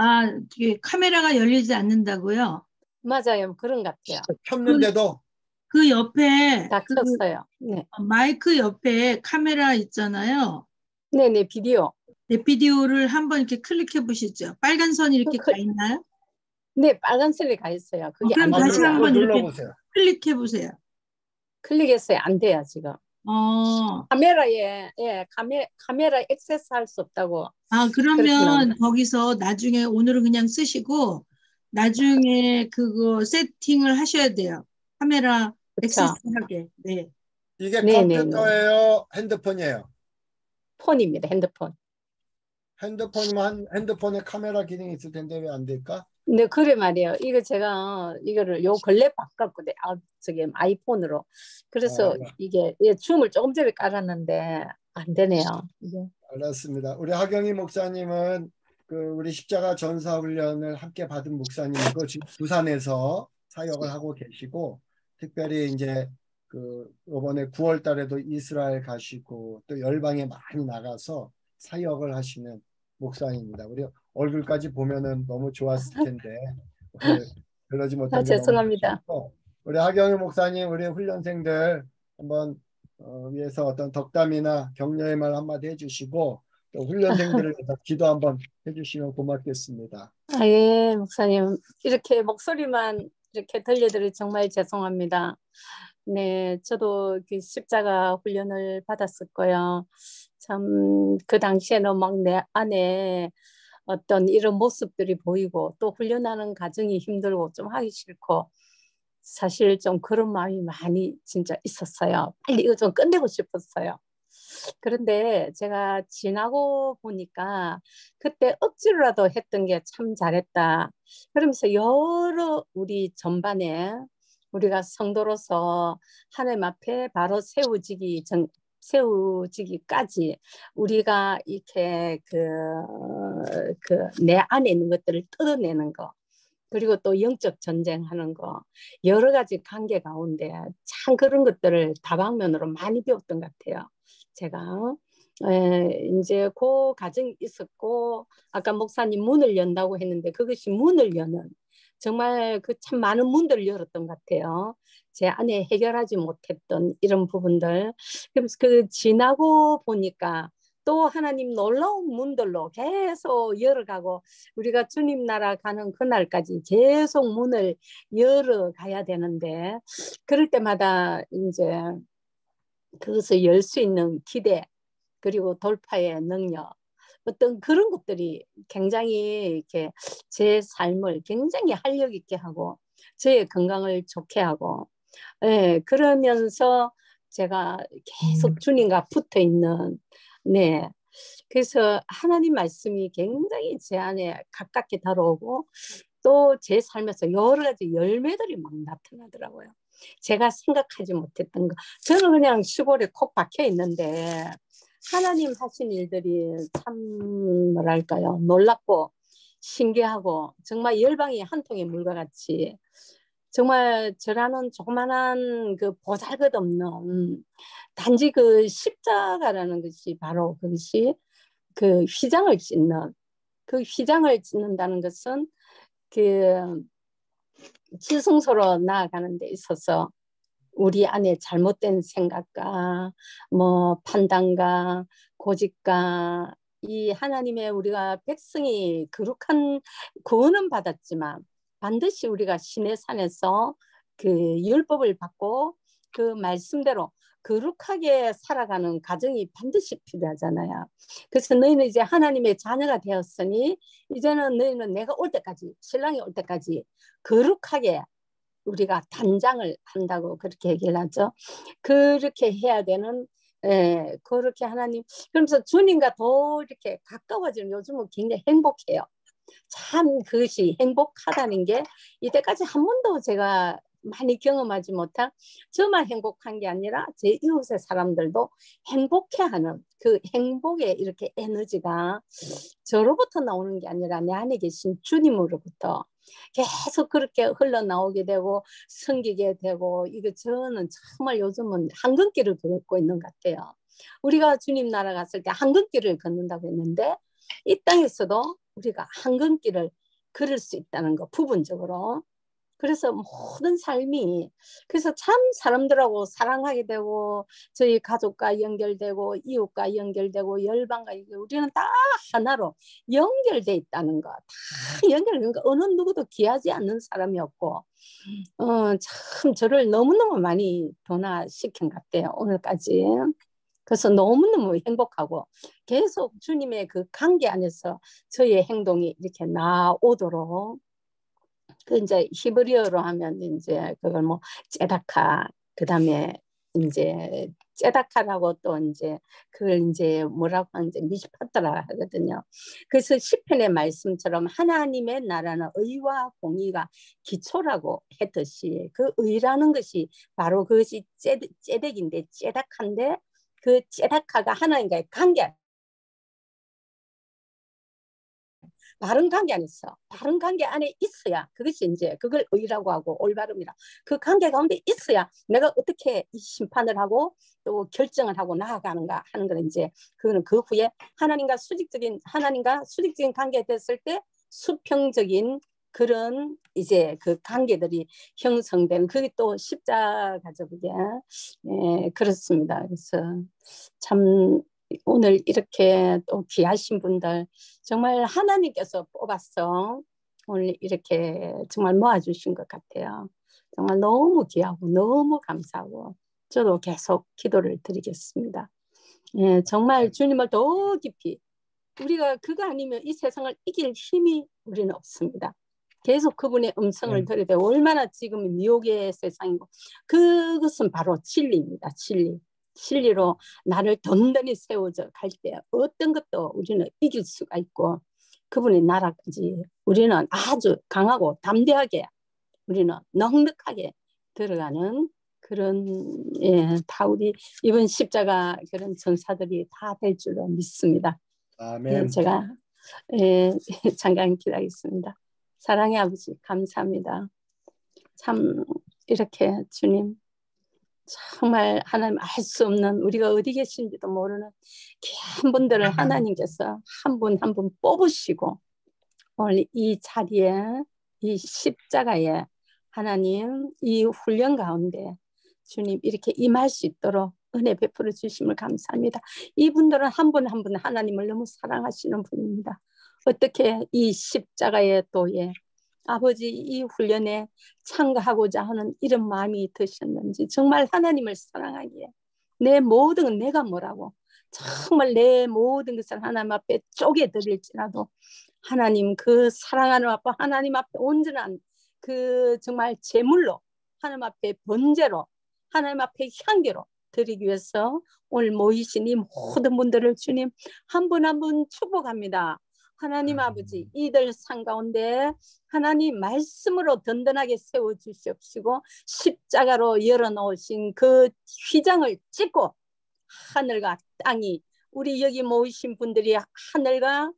이게 카메라가 열리지 않는다고요? 맞아요. 그런 것 같아요. 켰는데도 그 옆에 다 켰어요. 네. 마이크 옆에 카메라 있잖아요. 네네, 비디오. 네, 비디오를 한번 이렇게 클릭해 보시죠. 빨간 선이 이렇게 그- 가 있나요? 네, 빨간색이 가 있어요. 그게 그럼 안 다시 돼요. 한번 이렇게 눌러보세요. 클릭해 보세요. 클릭했어요. 안 돼요, 지금. 카메라에, 예, 카메라 액세스 할 수 없다고. 그렇게 그러면 나옵니다. 거기서 나중에 오늘은 그냥 쓰시고 나중에 그거 세팅을 하셔야 돼요. 카메라 그쵸? 액세스하게. 네. 이게 네네네. 컴퓨터예요? 핸드폰이에요? 폰입니다, 핸드폰. 핸드폰이면 핸드폰에 카메라 기능이 있을 텐데 왜 안 될까? 네, 그래 말이에요. 이거 제가 이거를 요 근래 바꿨거든요. 저기 아이폰으로. 그래서 이게 줌을 조금 전에 깔았는데 안 되네요. 이게. 알았습니다. 우리 하경희 목사님은 우리 십자가 전사 훈련을 함께 받은 목사님이고 지금 부산에서 사역을 하고 계시고 특별히 이제 이번에 9월 달에도 이스라엘 가시고 또 열방에 많이 나가서 사역을 하시는 목사입니다. 우리 얼굴까지 보면은 너무 좋았을 텐데 그러지 못한 게 너무 죄송합니다. 아쉽고 우리 하경희 목사님 우리 훈련생들 한번 위해서 어떤 덕담이나 격려의 말 한마디 해주시고 또 훈련생들을 위해서 기도 한번 해주시면 고맙겠습니다. 예, 목사님. 이렇게 목소리만 이렇게 들려드려 정말 죄송합니다. 네, 저도 그 십자가 훈련을 받았을 거예요. 참, 그 당시에는 막 내 안에 어떤 이런 모습들이 보이고 또 훈련하는 과정이 힘들고 좀 하기 싫고 사실 좀 그런 마음이 많이 진짜 있었어요. 빨리 이거 좀 끝내고 싶었어요. 그런데 제가 지나고 보니까 그때 억지로라도 했던 게 참 잘했다. 그러면서 여러 우리 전반에 우리가 성도로서 하나님 앞에 바로 세워지기까지 우리가 이렇게 내 안에 있는 것들을 뜯어내는 거. 그리고 또 영적 전쟁하는 거 여러 가지 관계 가운데 참 그런 것들을 다방면으로 많이 배웠던 것 같아요. 제가 이제 그 과정이 있었고 아까 목사님 문을 연다고 했는데 그것이 문을 여는 정말 그 참 많은 문들을 열었던 것 같아요. 제 안에 해결하지 못했던 이런 부분들. 그래서 그 지나고 보니까 또 하나님 놀라운 문들로 계속 열어가고 우리가 주님 나라 가는 그날까지 계속 문을 열어가야 되는데 그럴 때마다 이제 그것을 열 수 있는 기대 그리고 돌파의 능력 어떤 그런 것들이 굉장히 이렇게 제 삶을 굉장히 활력 있게 하고 저의 건강을 좋게 하고 그러면서 제가 계속 주님과 붙어 있는 네. 그래서 하나님 말씀이 굉장히 제 안에 가깝게 다가오고 또 제 삶에서 여러 가지 열매들이 막 나타나더라고요. 제가 생각하지 못했던 거. 저는 그냥 시골에 콕 박혀 있는데 하나님 하신 일들이 참 뭐랄까요. 놀랍고 신기하고 정말 열방이 한 통의 물과 같이 정말 저라는 조그만한 그 보잘것없는 단지 그 십자가라는 것이 바로 그것이 그 휘장을 찢는 그 휘장을 찢는다는 것은 그 지성소로 나아가는 데 있어서 우리 안에 잘못된 생각과 뭐 판단과 고집과 이 하나님의 우리가 백성이 거룩한 구원은 받았지만 반드시 우리가 신의 산에서 그 율법을 받고 그 말씀대로 거룩하게 살아가는 과정이 반드시 필요하잖아요. 그래서 너희는 이제 하나님의 자녀가 되었으니 이제는 너희는 내가 올 때까지 신랑이 올 때까지 거룩하게 우리가 단장을 한다고 그렇게 얘기를 하죠. 그렇게 해야 되는 예, 그렇게 하나님, 그러면서 주님과 더 이렇게 가까워지는 요즘은 굉장히 행복해요. 참 그것이 행복하다는 게 이때까지 한 번도 제가 많이 경험하지 못한, 저만 행복한 게 아니라 제 이웃의 사람들도 행복해하는 그 행복의 이렇게 에너지가 저로부터 나오는 게 아니라 내 안에 계신 주님으로부터 계속 그렇게 흘러나오게 되고 섬기게 되고, 이거 저는 정말 요즘은 한근길을 걷고 있는 것 같아요. 우리가 주님 나라 갔을 때 한근길을 걷는다고 했는데, 이 땅에서도 우리가 한근길을 걸을 수 있다는 거, 부분적으로. 그래서 모든 삶이, 그래서 참 사람들하고 사랑하게 되고, 저희 가족과 연결되고, 이웃과 연결되고, 열방과 연결, 우리는 다 하나로 연결돼 있다는 거. 다 연결된 거. 어느 누구도 귀하지 않는 사람이 없고, 참 저를 너무너무 많이 변화시킨 것 같아요, 오늘까지. 그래서 너무너무 행복하고 계속 주님의 그 관계 안에서 저의 행동이 이렇게 나오도록, 그 이제 히브리어로 하면 이제 그걸 뭐 째다카, 그다음에 이제 째다카라고 또 이제 그걸 이제 뭐라고 하는지 미시파트라 하거든요. 그래서 시편의 말씀처럼 하나님의 나라는 의와 공의가 기초라고 했듯이, 그 의라는 것이 바로 그것이 째덱인데, 째다카인데, 그 째다카가 하나님과의 관계, 바른 관계 안에 있어. 바른 관계 안에 있어야 그것이 이제 그걸 의라고 하고 올바름이라. 그 관계 가운데 있어야 내가 어떻게 이 심판을 하고 또 결정을 하고 나아가는가 하는 건, 이제 그거는 그 후에 하나님과 수직적인 관계 됐을 때 수평적인 그런 이제 그 관계들이 형성되는, 그게 또 십자가죠, 그게. 예, 그렇습니다. 그래서 참 오늘 이렇게 또 귀하신 분들 정말 하나님께서 뽑아서 오늘 이렇게 정말 모아주신 것 같아요. 정말 너무 귀하고 너무 감사하고, 저도 계속 기도를 드리겠습니다. 예, 정말 주님을 더 깊이, 우리가 그거 아니면 이 세상을 이길 힘이 우리는 없습니다. 계속 그분의 음성을 들어야 되고, 얼마나 지금 미혹의 세상이고, 그것은 바로 진리입니다. 진리로 나를 든든히 세워져 갈 때 어떤 것도 우리는 이길 수가 있고, 그분의 나라까지 우리는 아주 강하고 담대하게, 우리는 넉넉하게 들어가는 그런, 예, 다 우리 이번 십자가 그런 전사들이 다 될 줄로 믿습니다. 아멘. 예, 제가 잠깐 기다리겠습니다. 사랑의 아버지 감사합니다. 참 이렇게 주님, 정말 하나님 알 수 없는, 우리가 어디 계신지도 모르는 귀한 분들을 하나님께서 한 분 한 분 뽑으시고, 오늘 이 자리에, 이 십자가에 하나님 이 훈련 가운데 주님 이렇게 임할 수 있도록 은혜 베풀어 주심을 감사합니다. 이분들은 한 분 한 분 하나님을 너무 사랑하시는 분입니다. 어떻게 이 십자가의 도에 아버지 이 훈련에 참가하고자 하는 이런 마음이 드셨는지, 정말 하나님을 사랑하기에 내 모든, 내가 뭐라고 정말 내 모든 것을 하나님 앞에 쪼개드릴지라도 하나님 그 사랑하는 아빠, 하나님 앞에 온전한 그 정말 제물로, 하나님 앞에 번제로, 하나님 앞에 향기로 드리기 위해서 오늘 모이신 이 모든 분들을 주님 한 분 한 분 축복합니다. 하나님 아버지, 이들 상 가운데 하나님 말씀으로 든든하게 세워주시옵시고, 십자가로 열어놓으신 그 휘장을 찍고 하늘과 땅이, 우리 여기 모이신 분들이 하늘과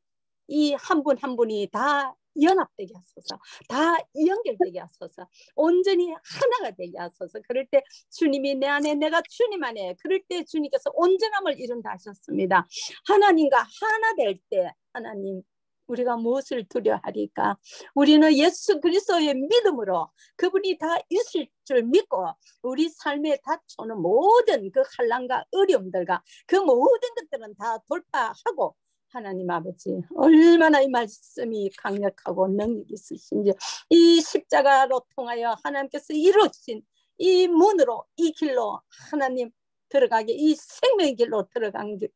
이 한 분 한 분이 다 연합되게 하소서, 다 연결되게 하소서, 온전히 하나가 되게 하소서. 그럴 때 주님이 내 안에, 내가 주님 안에, 그럴 때 주님께서 온전함을 이룬다 하셨습니다. 하나님과 하나 될 때 하나님, 우리가 무엇을 두려워하리까? 우리는 예수 그리스도의 믿음으로 그분이 다 있을 줄 믿고, 우리 삶에 닥쳐오는 모든 그 환난과 어려움들과 그 모든 것들은 다 돌파하고, 하나님 아버지 얼마나 이 말씀이 강력하고 능력이 있으신지, 이 십자가로 통하여 하나님께서 이루신 이 문으로, 이 길로 하나님 들어가게, 이 생명의 길로 들어가게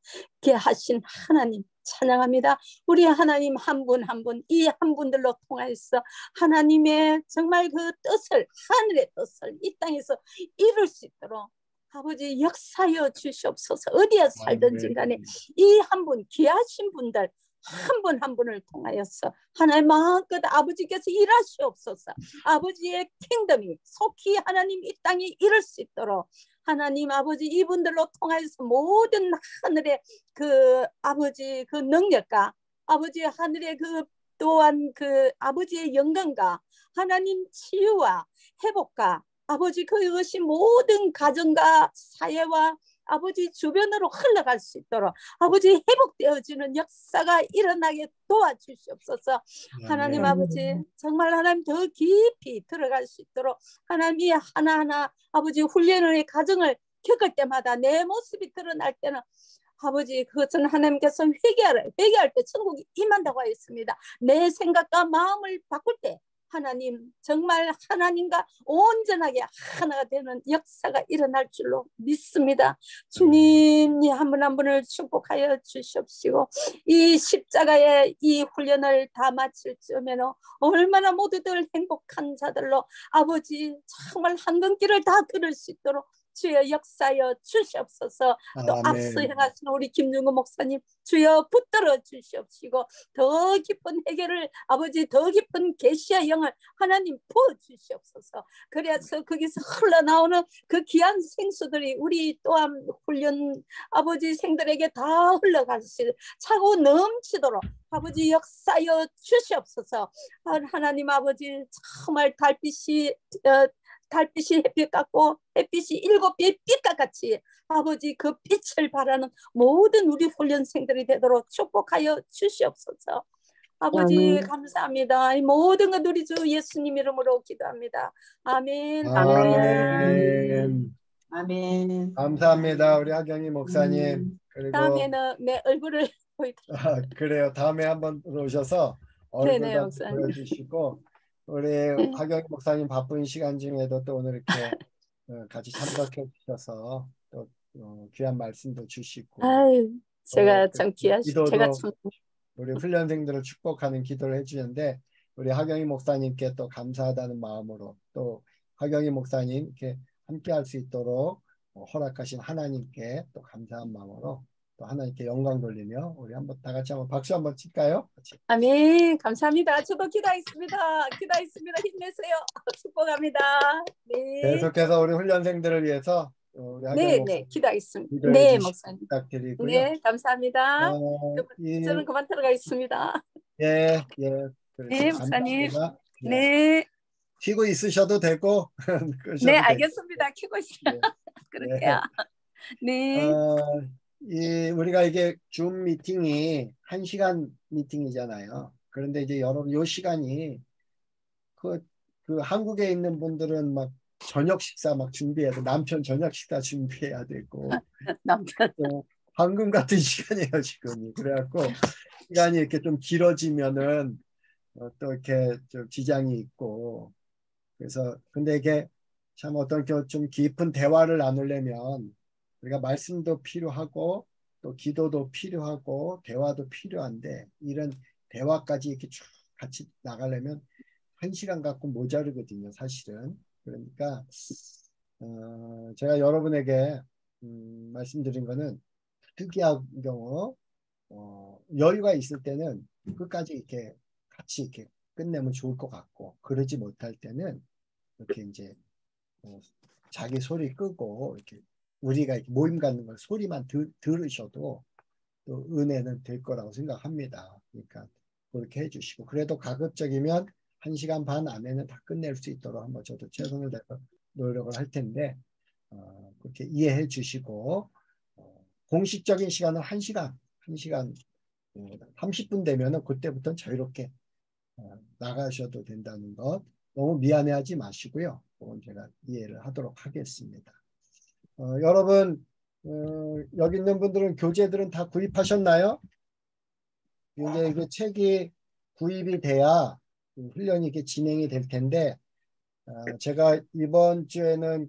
하신 하나님 찬양합니다. 우리 하나님 한 분 한 분, 이 한 분들로 통해서 하나님의 정말 그 뜻을, 하늘의 뜻을 이 땅에서 이룰 수 있도록 아버지 역사여 주시옵소서. 어디에 살든지 간에 이 한 분 귀하신 분들 한 분 한 분을 통하여서 하나님 마음껏 아버지께서 일하시옵소서. 아버지의 킹덤이 속히 하나님 이 땅에 이룰 수 있도록 하나님 아버지 이분들로 통하여서 모든 하늘의 그 아버지 그 능력과 아버지 하늘의 그 또한 그 아버지의 영광과 하나님 치유와 회복과 아버지 그것이 모든 가정과 사회와 아버지 주변으로 흘러갈 수 있도록 아버지 회복되어지는 역사가 일어나게 도와주시옵소서. 하나님 아버지 정말 하나님 더 깊이 들어갈 수 있도록 하나님이 하나하나 아버지 훈련의 과정을 겪을 때마다 내 모습이 드러날 때는 아버지 그것은 하나님께서 회개할 때 천국이 임한다고 하였습니다. 내 생각과 마음을 바꿀 때 하나님 정말 하나님과 온전하게 하나가 되는 역사가 일어날 줄로 믿습니다. 주님이 한 분 한 분을 축복하여 주시옵시고 이 십자가의 이 훈련을 다 마칠 쯤에는 얼마나 모두들 행복한 자들로 아버지 정말 한근길을 다 들을 수 있도록 주여 역사여 주시옵소서. 또 앞서 행하신 우리 김중근 목사님 주여 붙들어 주시옵시고 더 깊은 해결을 아버지 더 깊은 계시의 영을 하나님 부어 주시옵소서. 그래서 거기서 흘러나오는 그 귀한 생수들이 우리 또한 훈련 아버지 생들에게 다 흘러갈 수 차고 넘치도록 아버지 역사여 주시옵소서. 하나님 아버지 정말 달빛이 햇빛 같고 햇빛이 7배의 빛과 같이 아버지 그 빛을 바라는 모든 우리 훈련생들이 되도록 축복하여 주시옵소서. 아버지 감사합니다. 이 모든 것 우리 주 예수님 이름으로 기도합니다. 아멘. 아멘. 아멘. 감사합니다. 우리 하경희 목사님. 그리고 다음에는 내 얼굴을 보여드릴게요. 그래요. 다음에 한번 오셔서 네네, 얼굴도 목사님. 보여주시고 우리 하경희 목사님 바쁜 시간 중에도 또 오늘 이렇게 같이 참석해 주셔서 또 귀한 말씀도 주시고 아유, 제가 참 기도도 제가 참 우리 훈련생들을 축복하는 기도를 해주는데 우리 하경희 목사님께 또 감사하다는 마음으로 또 하경희 목사님 이렇게 함께 할 수 있도록 허락하신 하나님께 또 감사한 마음으로 또 하나님께 영광 돌리며 우리 한번 다 같이 한번 박수 한번 칠까요? 같이. 아멘. 감사합니다. 저도 기도했습니다. 힘내세요. 축복합니다. 네. 계속해서 우리 훈련생들을 위해서 우리 하경희 네, 목사님 기도하겠습니다. 네, 목사님. 부탁드리고요. 네, 감사합니다. 저는 이, 그만 들어가겠습니다. 예. 네, 목사님. 감사합니다. 예. 네. 쉬고 있으셔도 되고 네, 알겠습니다. 키고 있어요. 네. 그럴게요. 네. 우리가 이게 줌 미팅이 1시간 미팅이잖아요. 그런데 이제 여러분 요 시간이 그 한국에 있는 분들은 막 저녁 식사 막 준비해야 돼. 남편 저녁 식사 준비해야 되고 남편. 또 황금 같은 시간이에요 지금이. 그래갖고 시간이 이렇게 좀 길어지면은 또 이렇게 좀 지장이 있고 그래서 근데 이게 참 어떤 좀 깊은 대화를 나누려면 우리가 말씀도 필요하고 또 기도도 필요하고 대화도 필요한데 이런 대화까지 이렇게 쭉 같이 나가려면 1시간 갖고 모자르거든요 사실은. 그러니까 제가 여러분에게 말씀드린 거는 특이한 경우 여유가 있을 때는 끝까지 이렇게 같이 이렇게 끝내면 좋을 것 같고 그러지 못할 때는 이렇게 이제 자기 소리 끄고 이렇게 우리가 이렇게 모임 갖는 걸 소리만 들으셔도 또 은혜는 될 거라고 생각합니다. 그러니까 그렇게 해주시고 그래도 가급적이면 1시간 반 안에는 다 끝낼 수 있도록 한번 저도 최선을 다해서 노력을 할 텐데 그렇게 이해해 주시고 공식적인 시간은 1시간 30분 되면은 그때부터는 자유롭게 나가셔도 된다는 것 너무 미안해하지 마시고요. 그건 제가 이해를 하도록 하겠습니다. 여러분 여기 있는 분들은 교재들은 다 구입하셨나요? 이게 책이 구입이 돼야 훈련이 이렇게 진행이 될 텐데 제가 이번 주에는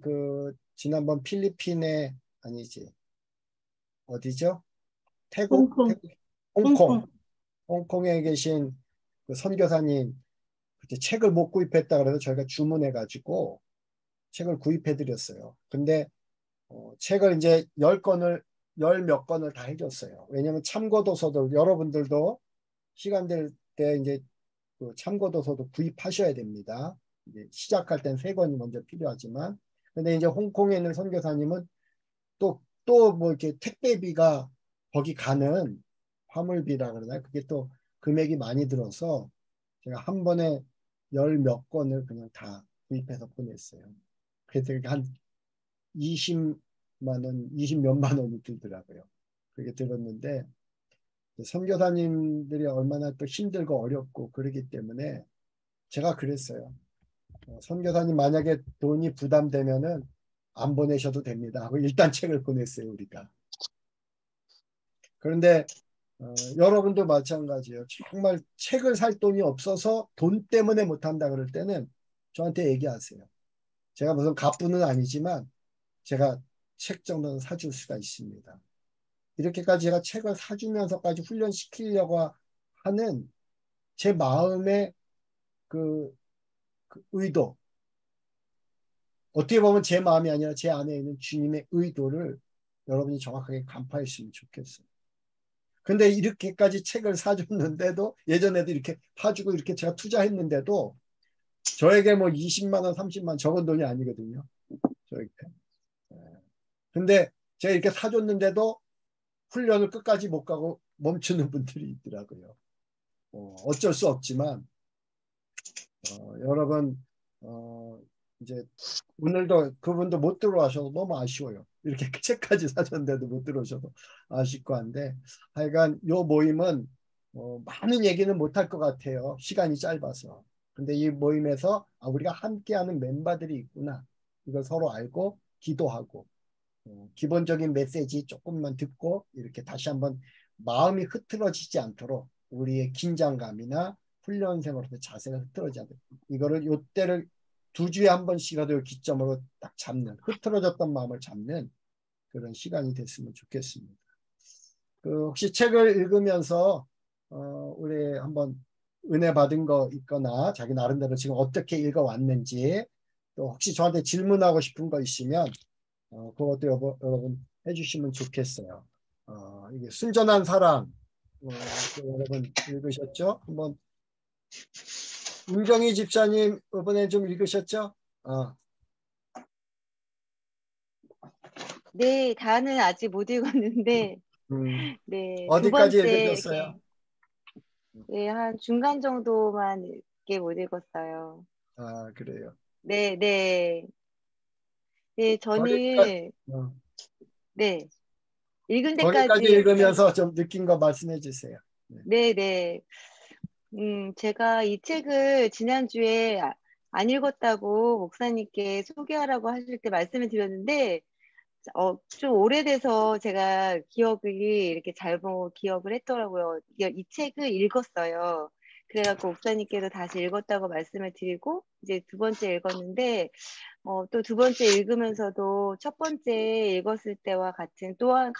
지난번 필리핀에 아니지 어디죠? 태국? 홍콩에 계신 그 선교사님 그때 책을 못 구입했다 그래서 저희가 주문해 가지고 책을 구입해 드렸어요. 근데 책을 이제 10권을, 열 몇 권을 다 해줬어요. 왜냐하면 참고도서도 여러분들도 시간 될 때 이제 그 참고도서도 구입하셔야 됩니다. 이제 시작할 땐 3권이 먼저 필요하지만, 근데 이제 홍콩에 있는 선교사님은 또 뭐 이렇게 택배비가 거기 가는 화물비라 그러나요? 그게 또 금액이 많이 들어서 제가 한 번에 10 몇 권을 그냥 다 구입해서 보냈어요. 그래서 한 20만 원, 20 몇만 원이 들더라고요. 그게 들었는데 선교사님들이 얼마나 또 힘들고 어렵고 그러기 때문에 제가 그랬어요. 선교사님 만약에 돈이 부담되면은 안 보내셔도 됩니다 하고 일단 책을 보냈어요, 우리가. 그런데 여러분도 마찬가지예요. 정말 책을 살 돈이 없어서 돈 때문에 못한다 그럴 때는 저한테 얘기하세요. 제가 무슨 갑부는 아니지만 제가 책 정도는 사줄 수가 있습니다. 이렇게까지 제가 책을 사주면서까지 훈련시키려고 하는 제 마음의 그 의도, 어떻게 보면 제 마음이 아니라 제 안에 있는 주님의 의도를 여러분이 정확하게 간파했으면 좋겠어요. 근데 이렇게까지 책을 사줬는데도, 예전에도 이렇게 사주고 이렇게 제가 투자했는데도 저에게 뭐 20만 원, 30만 적은 돈이 아니거든요. 저에게. 근데 제가 이렇게 사줬는데도 훈련을 끝까지 못 가고 멈추는 분들이 있더라고요. 어쩔 수 없지만 여러분 이제 오늘도 그분도 못 들어와셔서 너무 아쉬워요. 이렇게 책까지 사줬는데도 못 들어오셔서 아쉽고 한데, 하여간 요 모임은 많은 얘기는 못할 것 같아요. 시간이 짧아서. 근데 이 모임에서 우리가 함께하는 멤버들이 있구나, 이걸 서로 알고 기도하고 기본적인 메시지 조금만 듣고 이렇게 다시 한번 마음이 흐트러지지 않도록 우리의 긴장감이나 훈련생으로서 자세가 흐트러지지 않도록 이거를 요때를 2주에 한 번씩이라도 기점으로 딱 잡는, 흐트러졌던 마음을 잡는 그런 시간이 됐으면 좋겠습니다. 혹시 책을 읽으면서 우리 한번 은혜 받은 거 있거나 자기 나름대로 지금 어떻게 읽어왔는지, 또 혹시 저한테 질문하고 싶은 거 있으면 그것도 여러분 해주시면 좋겠어요. 이게 순전한 사랑, 여러분 읽으셨죠? 한번 윤경희 집사님 이번에 좀 읽으셨죠? 네, 다는 아직 못 읽었는데, 네, 두 어디까지 번째 읽으셨어요? 이렇게, 네, 한 중간 정도만 이렇게 못 읽었어요. 그래요. 네, 네. 네, 거기까지, 저는, 네, 읽은 거기까지 데까지, 읽으면서 좀 느낀 거 말씀해 주세요. 네, 네. 제가 이 책을 지난주에 안 읽었다고 목사님께 소개하라고 하실 때 말씀을 드렸는데, 좀 오래돼서 제가 기억을 이렇게 잘못 기억을 했더라고요. 이 책을 읽었어요. 그래갖고 목사님께도 다시 읽었다고 말씀을 드리고, 이제 2번째 읽었는데, 또 2번째 읽으면서도 첫 번째 읽었을 때와 같은 또한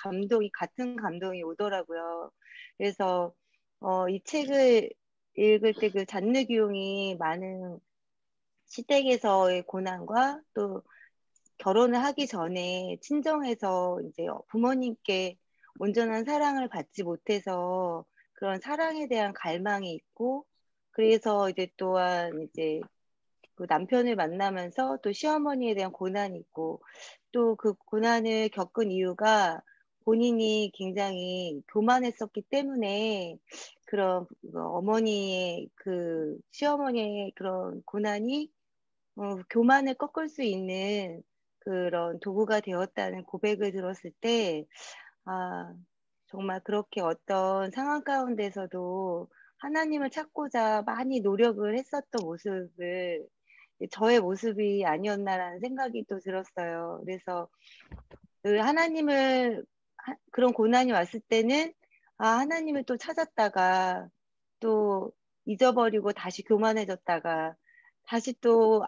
같은 감동이 오더라고요. 그래서, 이 책을 읽을 때 그 잔느귀용이 많은 시댁에서의 고난과 또 결혼을 하기 전에 친정에서 이제 부모님께 온전한 사랑을 받지 못해서 그런 사랑에 대한 갈망이 있고, 그래서 이제 또한 이제 그 남편을 만나면서 또 시어머니에 대한 고난이 있고, 또 그 고난을 겪은 이유가 본인이 굉장히 교만했었기 때문에 그런 어머니의 그 시어머니의 그런 고난이 교만을 꺾을 수 있는 그런 도구가 되었다는 고백을 들었을 때, 아, 정말 그렇게 어떤 상황 가운데서도 하나님을 찾고자 많이 노력을 했었던 모습을 저의 모습이 아니었나라는 생각이 또 들었어요. 그래서 그 하나님을 그런 고난이 왔을 때는 하나님을 또 찾았다가 또 잊어버리고 다시 교만해졌다가 다시 또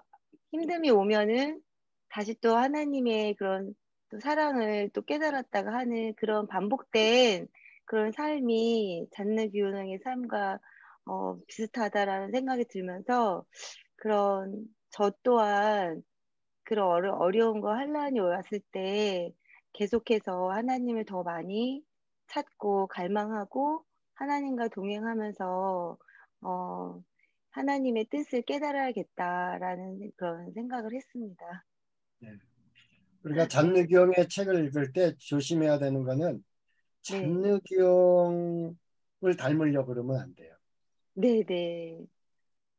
힘듦이 오면은 다시 또 하나님의 그런 또 사랑을 또 깨달았다가 하는 그런 반복된 그런 삶이 잔느귀운의 삶과 비슷하다라는 생각이 들면서 그런 저 또한 그런 어려운 거 환란이 왔을 때 계속해서 하나님을 더 많이 찾고 갈망하고 하나님과 동행하면서 어, 하나님의 뜻을 깨달아야겠다라는 그런 생각을 했습니다. 네. 우리가 잔느경의 책을 읽을 때 조심해야 되는 거는 네, 잔느경을 닮으려고 그러면 안 돼요. 네, 네,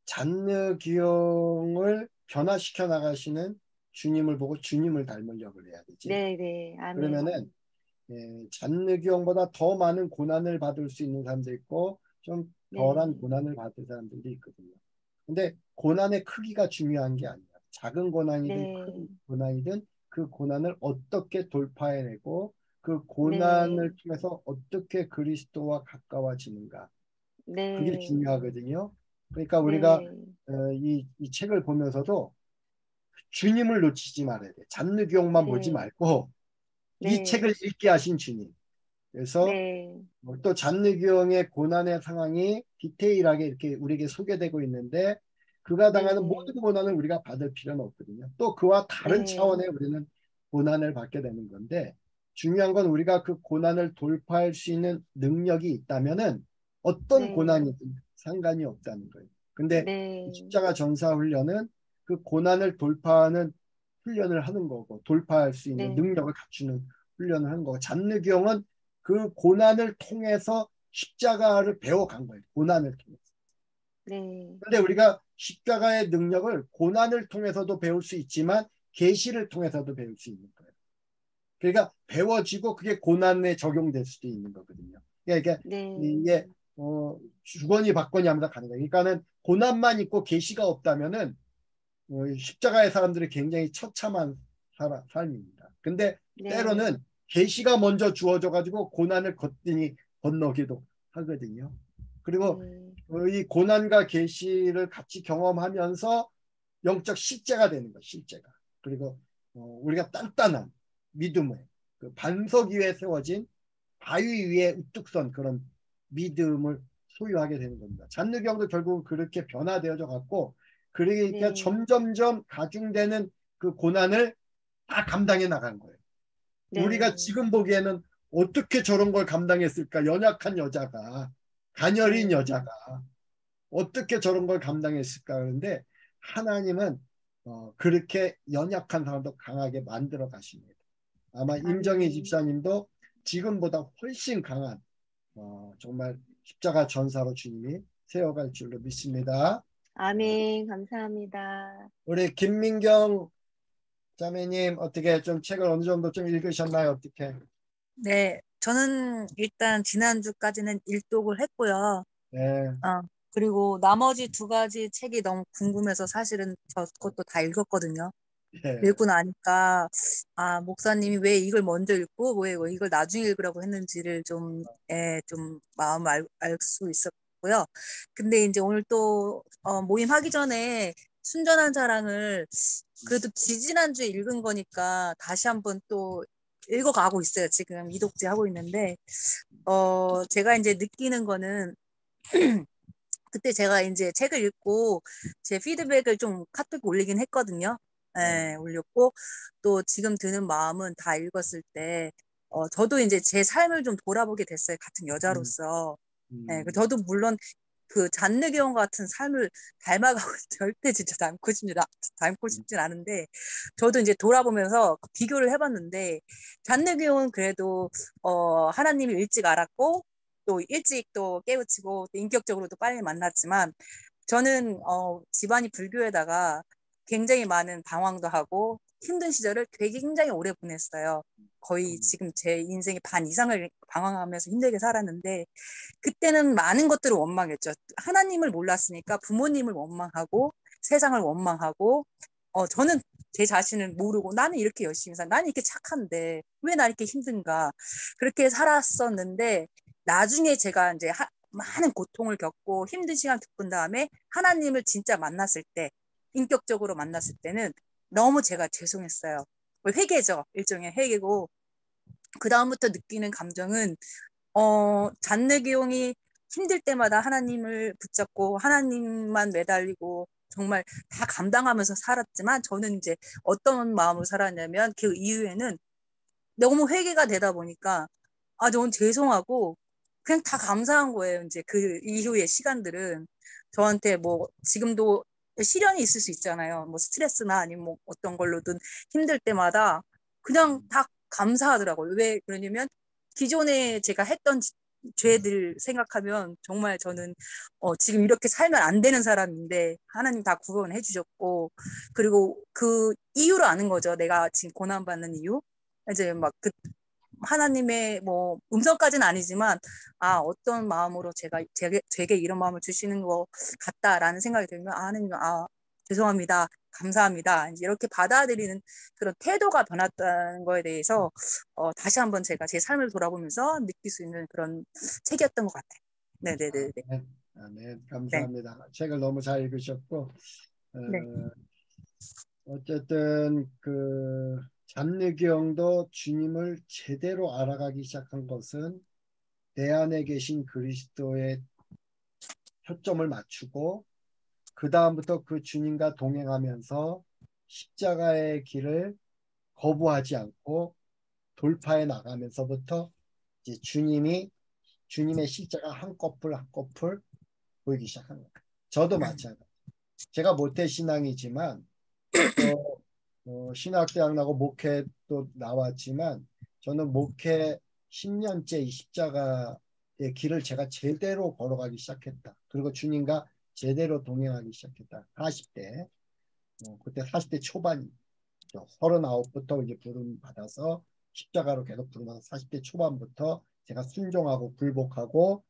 잔느경을 변화시켜 나가시는 주님을 보고 주님을 닮으려고 해야 되지. 네, 네, 아멘. 그러면은 잔느경보다 더 많은 고난을 받을 수 있는 사람도 있고 좀 네, 덜한 고난을 받을 사람들도 있거든요. 근데 고난의 크기가 중요한 게 아니야. 작은 고난이든 네, 큰 고난이든 그 고난을 어떻게 돌파해내고 그 네, 고난을 통해서 어떻게 그리스도와 가까워지는가. 그게 네, 중요하거든요. 그러니까 우리가 네, 이 책을 보면서도 주님을 놓치지 말아야 돼. 잔느경만 보지 네, 말고 이 네, 책을 읽게 하신 주님. 그래서 네, 또 잔느경의 고난의 상황이 디테일하게 이렇게 우리에게 소개되고 있는데 그가 당하는 네, 모든 고난을 우리가 받을 필요는 없거든요. 또 그와 다른 네, 차원의 우리는 고난을 받게 되는 건데 중요한 건 우리가 그 고난을 돌파할 수 있는 능력이 있다면은 어떤 네, 고난이든 상관이 없다는 거예요. 근데 이 네, 십자가 전사 훈련은 그 고난을 돌파하는 훈련을 하는 거고 돌파할 수 있는 네, 능력을 갖추는 훈련을 하는 거고 잔느경은 그 고난을 통해서 십자가를 배워간 거예요. 고난을 통해서. 네, 근데 우리가 십자가의 능력을 고난을 통해서도 배울 수 있지만 계시를 통해서도 배울 수 있는 거예요. 그러니까 배워지고 그게 고난에 적용될 수도 있는 거거든요. 그러니까 네, 이게 주거니 받거니 하면서 가는 거예요. 그러니까는 고난만 있고 계시가 없다면은 십자가의 사람들이 굉장히 처참한 삶입니다. 근데 네, 때로는 계시가 먼저 주어져 가지고 고난을 건너기도 하거든요. 그리고 네, 이 고난과 계시를 같이 경험하면서 영적 실제가 되는 거예요. 실제가. 그리고 우리가 단단한 믿음을 그 반석 위에 세워진 바위 위에 우뚝 선 그런 믿음을 소유하게 되는 겁니다. 잔느경도 결국 그렇게 변화되어져 갖고 그러니까 네, 점점점 가중되는 그 고난을 다 감당해 나간 거예요. 우리가 네, 지금 보기에는 어떻게 저런 걸 감당했을까? 연약한 여자가, 가녀린 네, 여자가 어떻게 저런 걸 감당했을까? 그런데 하나님은 그렇게 연약한 사람도 강하게 만들어 가십니다. 아마 임정희 아멘, 집사님도 지금보다 훨씬 강한 정말 십자가 전사로 주님이 세워갈 줄로 믿습니다. 아멘, 감사합니다. 우리 김민경 자매님 어떻게 좀 책을 어느 정도 좀 읽으셨나요? 어떻게? 네, 저는 일단 지난주까지는 일독을 했고요. 네, 그리고 나머지 두 가지 책이 너무 궁금해서 사실은 저 그것도 다 읽었거든요. 네, 읽고 나니까, 목사님이 왜 이걸 먼저 읽고, 왜 이걸 나중에 읽으라고 했는지를 좀 마음을 알 수 있었고요. 근데 이제 오늘 또, 모임 하기 전에 순전한 사랑을 그래도 지지난주에 읽은 거니까 다시 한번 또 읽어가고 있어요. 지금 이독제 하고 있는데, 제가 이제 느끼는 거는 그때 제가 이제 책을 읽고 제 피드백을 좀 카톡에 올리긴 했거든요. 네, 예, 올렸고 또 지금 드는 마음은 다 읽었을 때 저도 이제 제 삶을 좀 돌아보게 됐어요. 같은 음, 여자로서. 예, 음, 저도 물론 그 잔느경 같은 삶을 닮아가고 절대 진짜 닮고 싶진 않은데 저도 이제 돌아보면서 비교를 해봤는데 잔느경은 그래도 하나님을 일찍 알았고 또 일찍 또 깨우치고 또 인격적으로도 빨리 만났지만 저는 집안이 불교에다가 굉장히 많은 방황도 하고 힘든 시절을 되게 굉장히 오래 보냈어요. 거의 지금 제 인생의 반 이상을 방황하면서 힘들게 살았는데 그때는 많은 것들을 원망했죠. 하나님을 몰랐으니까 부모님을 원망하고 세상을 원망하고 저는 제 자신을 모르고 나는 이렇게 열심히 나는 이렇게 착한데 왜 나 이렇게 힘든가 그렇게 살았었는데 나중에 제가 이제 많은 고통을 겪고 힘든 시간 겪은 다음에 하나님을 진짜 만났을 때 인격적으로 만났을 때는 너무 제가 죄송했어요. 회개죠. 일종의 회개고 그 다음부터 느끼는 감정은 잔느기용이 힘들 때마다 하나님을 붙잡고 하나님만 매달리고 정말 다 감당하면서 살았지만 저는 이제 어떤 마음으로 살았냐면 그 이후에는 너무 회개가 되다 보니까 너무 죄송하고 그냥 다 감사한 거예요. 이제 그 이후의 시간들은 저한테 뭐 지금도 시련이 있을 수 있잖아요. 뭐 스트레스나 아니면 뭐 어떤 걸로든 힘들 때마다 그냥 다 감사하더라고요. 왜 그러냐면 기존에 제가 했던 죄들 생각하면 정말 저는 지금 이렇게 살면 안 되는 사람인데 하나님 다 구원해 주셨고 그리고 그 이유를 아는 거죠. 내가 지금 고난받는 이유. 이제 막 그 하나님의 뭐 음성까지는 아니지만 어떤 마음으로 제게 이런 마음을 주시는 것 같다라는 생각이 들면 하나님 죄송합니다. 감사합니다. 이제 이렇게 받아들이는 그런 태도가 변했다는 거에 대해서 다시 한번 제가 제 삶을 돌아보면서 느낄 수 있는 그런 책이었던 것 같아요. 네네네. 네, 감사합니다. 책을 너무 잘 읽으셨고 네. 어쨌든 잔느경도 주님을 제대로 알아가기 시작한 것은 내 안에 계신 그리스도의 초점을 맞추고 그 다음부터 그 주님과 동행하면서 십자가의 길을 거부하지 않고 돌파해 나가면서부터 이제 주님의 십자가 한 코풀 한 코풀 보이기 시작한 거예요. 저도 마찬가지. 제가 모태신앙이지만 신학대학 나고 목회도 나왔지만 저는 목회 10년째 이 십자가의 길을 제가 제대로 걸어가기 시작했다. 그리고 주님과 제대로 동행하기 시작했다. 40대. 그때 40대 초반이죠. 39부터 이제 부름 받아서 십자가로 계속 부름받아서 40대 초반부터 제가 순종하고 굴복하고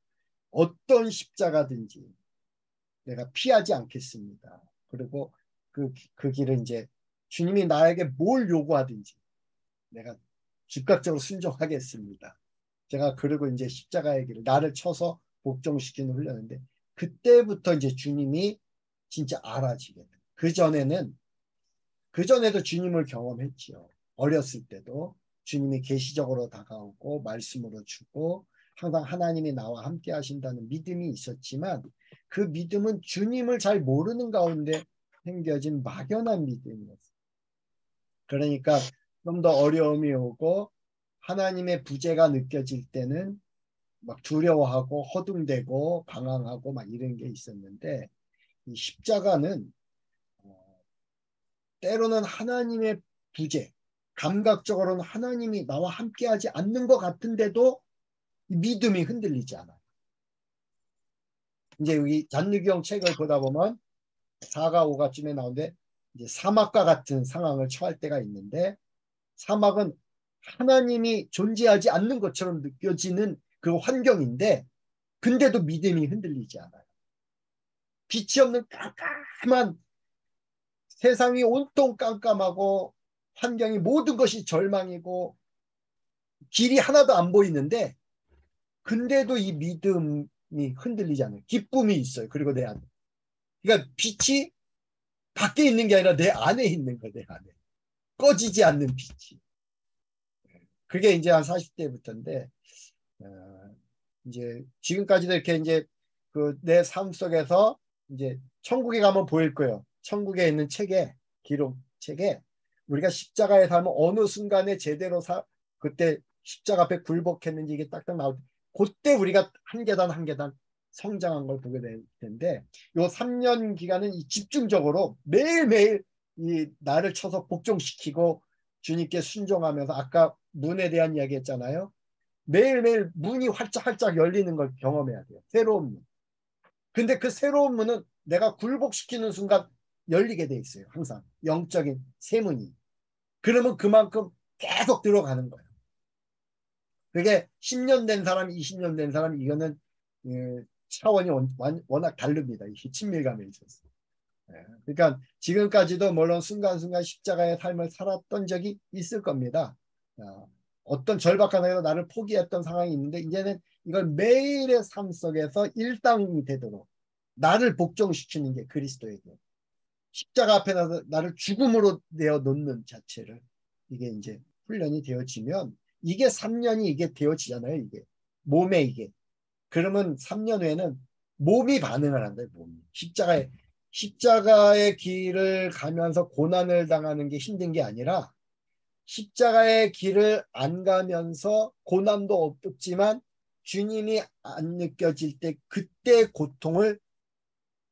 어떤 십자가든지 내가 피하지 않겠습니다. 그리고 그 길은 이제 주님이 나에게 뭘 요구하든지 내가 즉각적으로 순종하겠습니다. 제가 그리고 이제 십자가의 길을 나를 쳐서 복종시키는 훈련인데 그때부터 이제 주님이 진짜 알아지게 돼요. 그전에도 주님을 경험했지요. 어렸을 때도 주님이 계시적으로 다가오고 말씀으로 주고 항상 하나님이 나와 함께 하신다는 믿음이 있었지만 그 믿음은 주님을 잘 모르는 가운데 생겨진 막연한 믿음이었어요. 그러니까 좀 더 어려움이 오고 하나님의 부재가 느껴질 때는 막 두려워하고 허둥대고 방황하고 막 이런 게 있었는데 이 십자가는 때로는 하나님의 부재, 감각적으로는 하나님이 나와 함께하지 않는 것 같은데도 믿음이 흔들리지 않아요. 이제 여기 잔느경 책을 보다 보면 4가 5가쯤에 나오는데 이제 사막과 같은 상황을 처할 때가 있는데 사막은 하나님이 존재하지 않는 것처럼 느껴지는 그 환경인데 근데도 믿음이 흔들리지 않아요. 빛이 없는 깜깜한 세상이 온통 깜깜하고 환경이 모든 것이 절망이고 길이 하나도 안 보이는데 근데도 이 믿음이 흔들리지 않아요. 기쁨이 있어요. 그리고 내 안에. 그러니까 빛이 밖에 있는 게 아니라 내 안에 있는 거예요. 내 안에. 꺼지지 않는 빛이. 그게 이제 한 40대부터인데 이제 지금까지도 이렇게 이제 내 삶 속에서 이제 천국에 가면 보일 거예요. 천국에 있는 기록책에 우리가 십자가의 삶을 어느 순간에 제대로 그때 십자가 앞에 굴복했는지 이게 딱딱 나올 때 그때 우리가 한 계단 한 계단 성장한 걸 보게 될 텐데 요 3년 기간은 집중적으로 매일매일 이 나를 쳐서 복종시키고 주님께 순종하면서 아까 문에 대한 이야기 했잖아요. 매일매일 문이 활짝활짝 열리는 걸 경험해야 돼요. 새로운 문. 근데 그 새로운 문은 내가 굴복시키는 순간 열리게 돼 있어요. 항상 영적인 세문이. 그러면 그만큼 계속 들어가는 거예요. 그게 10년 된 사람, 20년 된 사람 이거는 차원이 워낙 다릅니다. 이 친밀감에 있어서. 그러니까 지금까지도 물론 순간순간 십자가의 삶을 살았던 적이 있을 겁니다. 어떤 절박한 상황에서 나를 포기했던 상황이 있는데 이제는 이걸 매일의 삶 속에서 일당이 되도록 나를 복종시키는 게 그리스도에게 십자가 앞에 나를 죽음으로 내어놓는 자체를 이게 이제 훈련이 되어지면 이게 3년이 이게 되어지잖아요. 이게 몸에 이게 그러면 3년 후에는 몸이 반응을 한다. 몸이 십자가에 십자가의 길을 가면서 고난을 당하는 게 힘든 게 아니라 십자가의 길을 안 가면서 고난도 없지만 주님이 안 느껴질 때 그때 고통을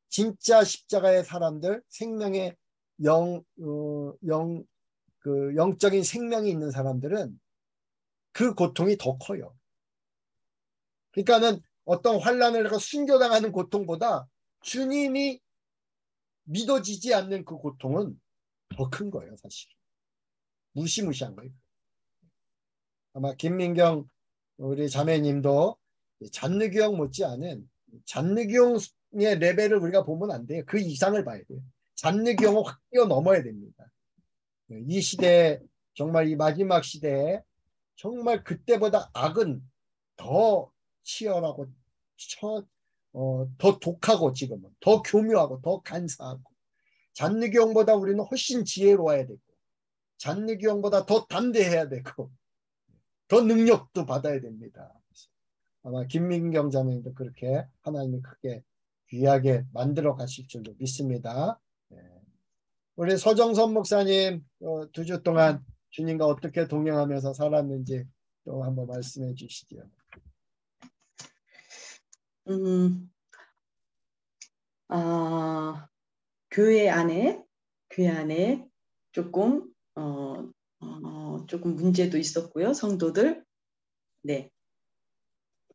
진짜 십자가의 사람들 생명의 영적인 생명이 있는 사람들은 그 고통이 더 커요. 그러니까는 어떤 환난을 해서 순교당하는 고통보다 주님이 믿어지지 않는 그 고통은 더 큰 거예요, 사실. 무시무시한 거예요. 아마 김민경 우리 자매님도 잔느귀형 못지않은 잔느귀형의 레벨을 우리가 보면 안 돼요. 그 이상을 봐야 돼요. 잔느귀형을 확 뛰어넘어야 됩니다. 이 시대에 정말 이 마지막 시대에 정말 그때보다 악은 더 치열하고 더 독하고 지금은 더 교묘하고 더 간사하고 잔느귀형보다 우리는 훨씬 지혜로워야 되고 잔느귀형보다 더 담대해야 되고 더 능력도 받아야 됩니다. 아마 김민경 자매님도 그렇게 하나님이 크게 귀하게 만들어 가실 줄로 믿습니다. 우리 서정선 목사님 2주 동안 주님과 어떻게 동행하면서 살았는지 또 한번 말씀해 주시죠. 교회 안에 조금 조금 문제도 있었고요. 성도들. 네.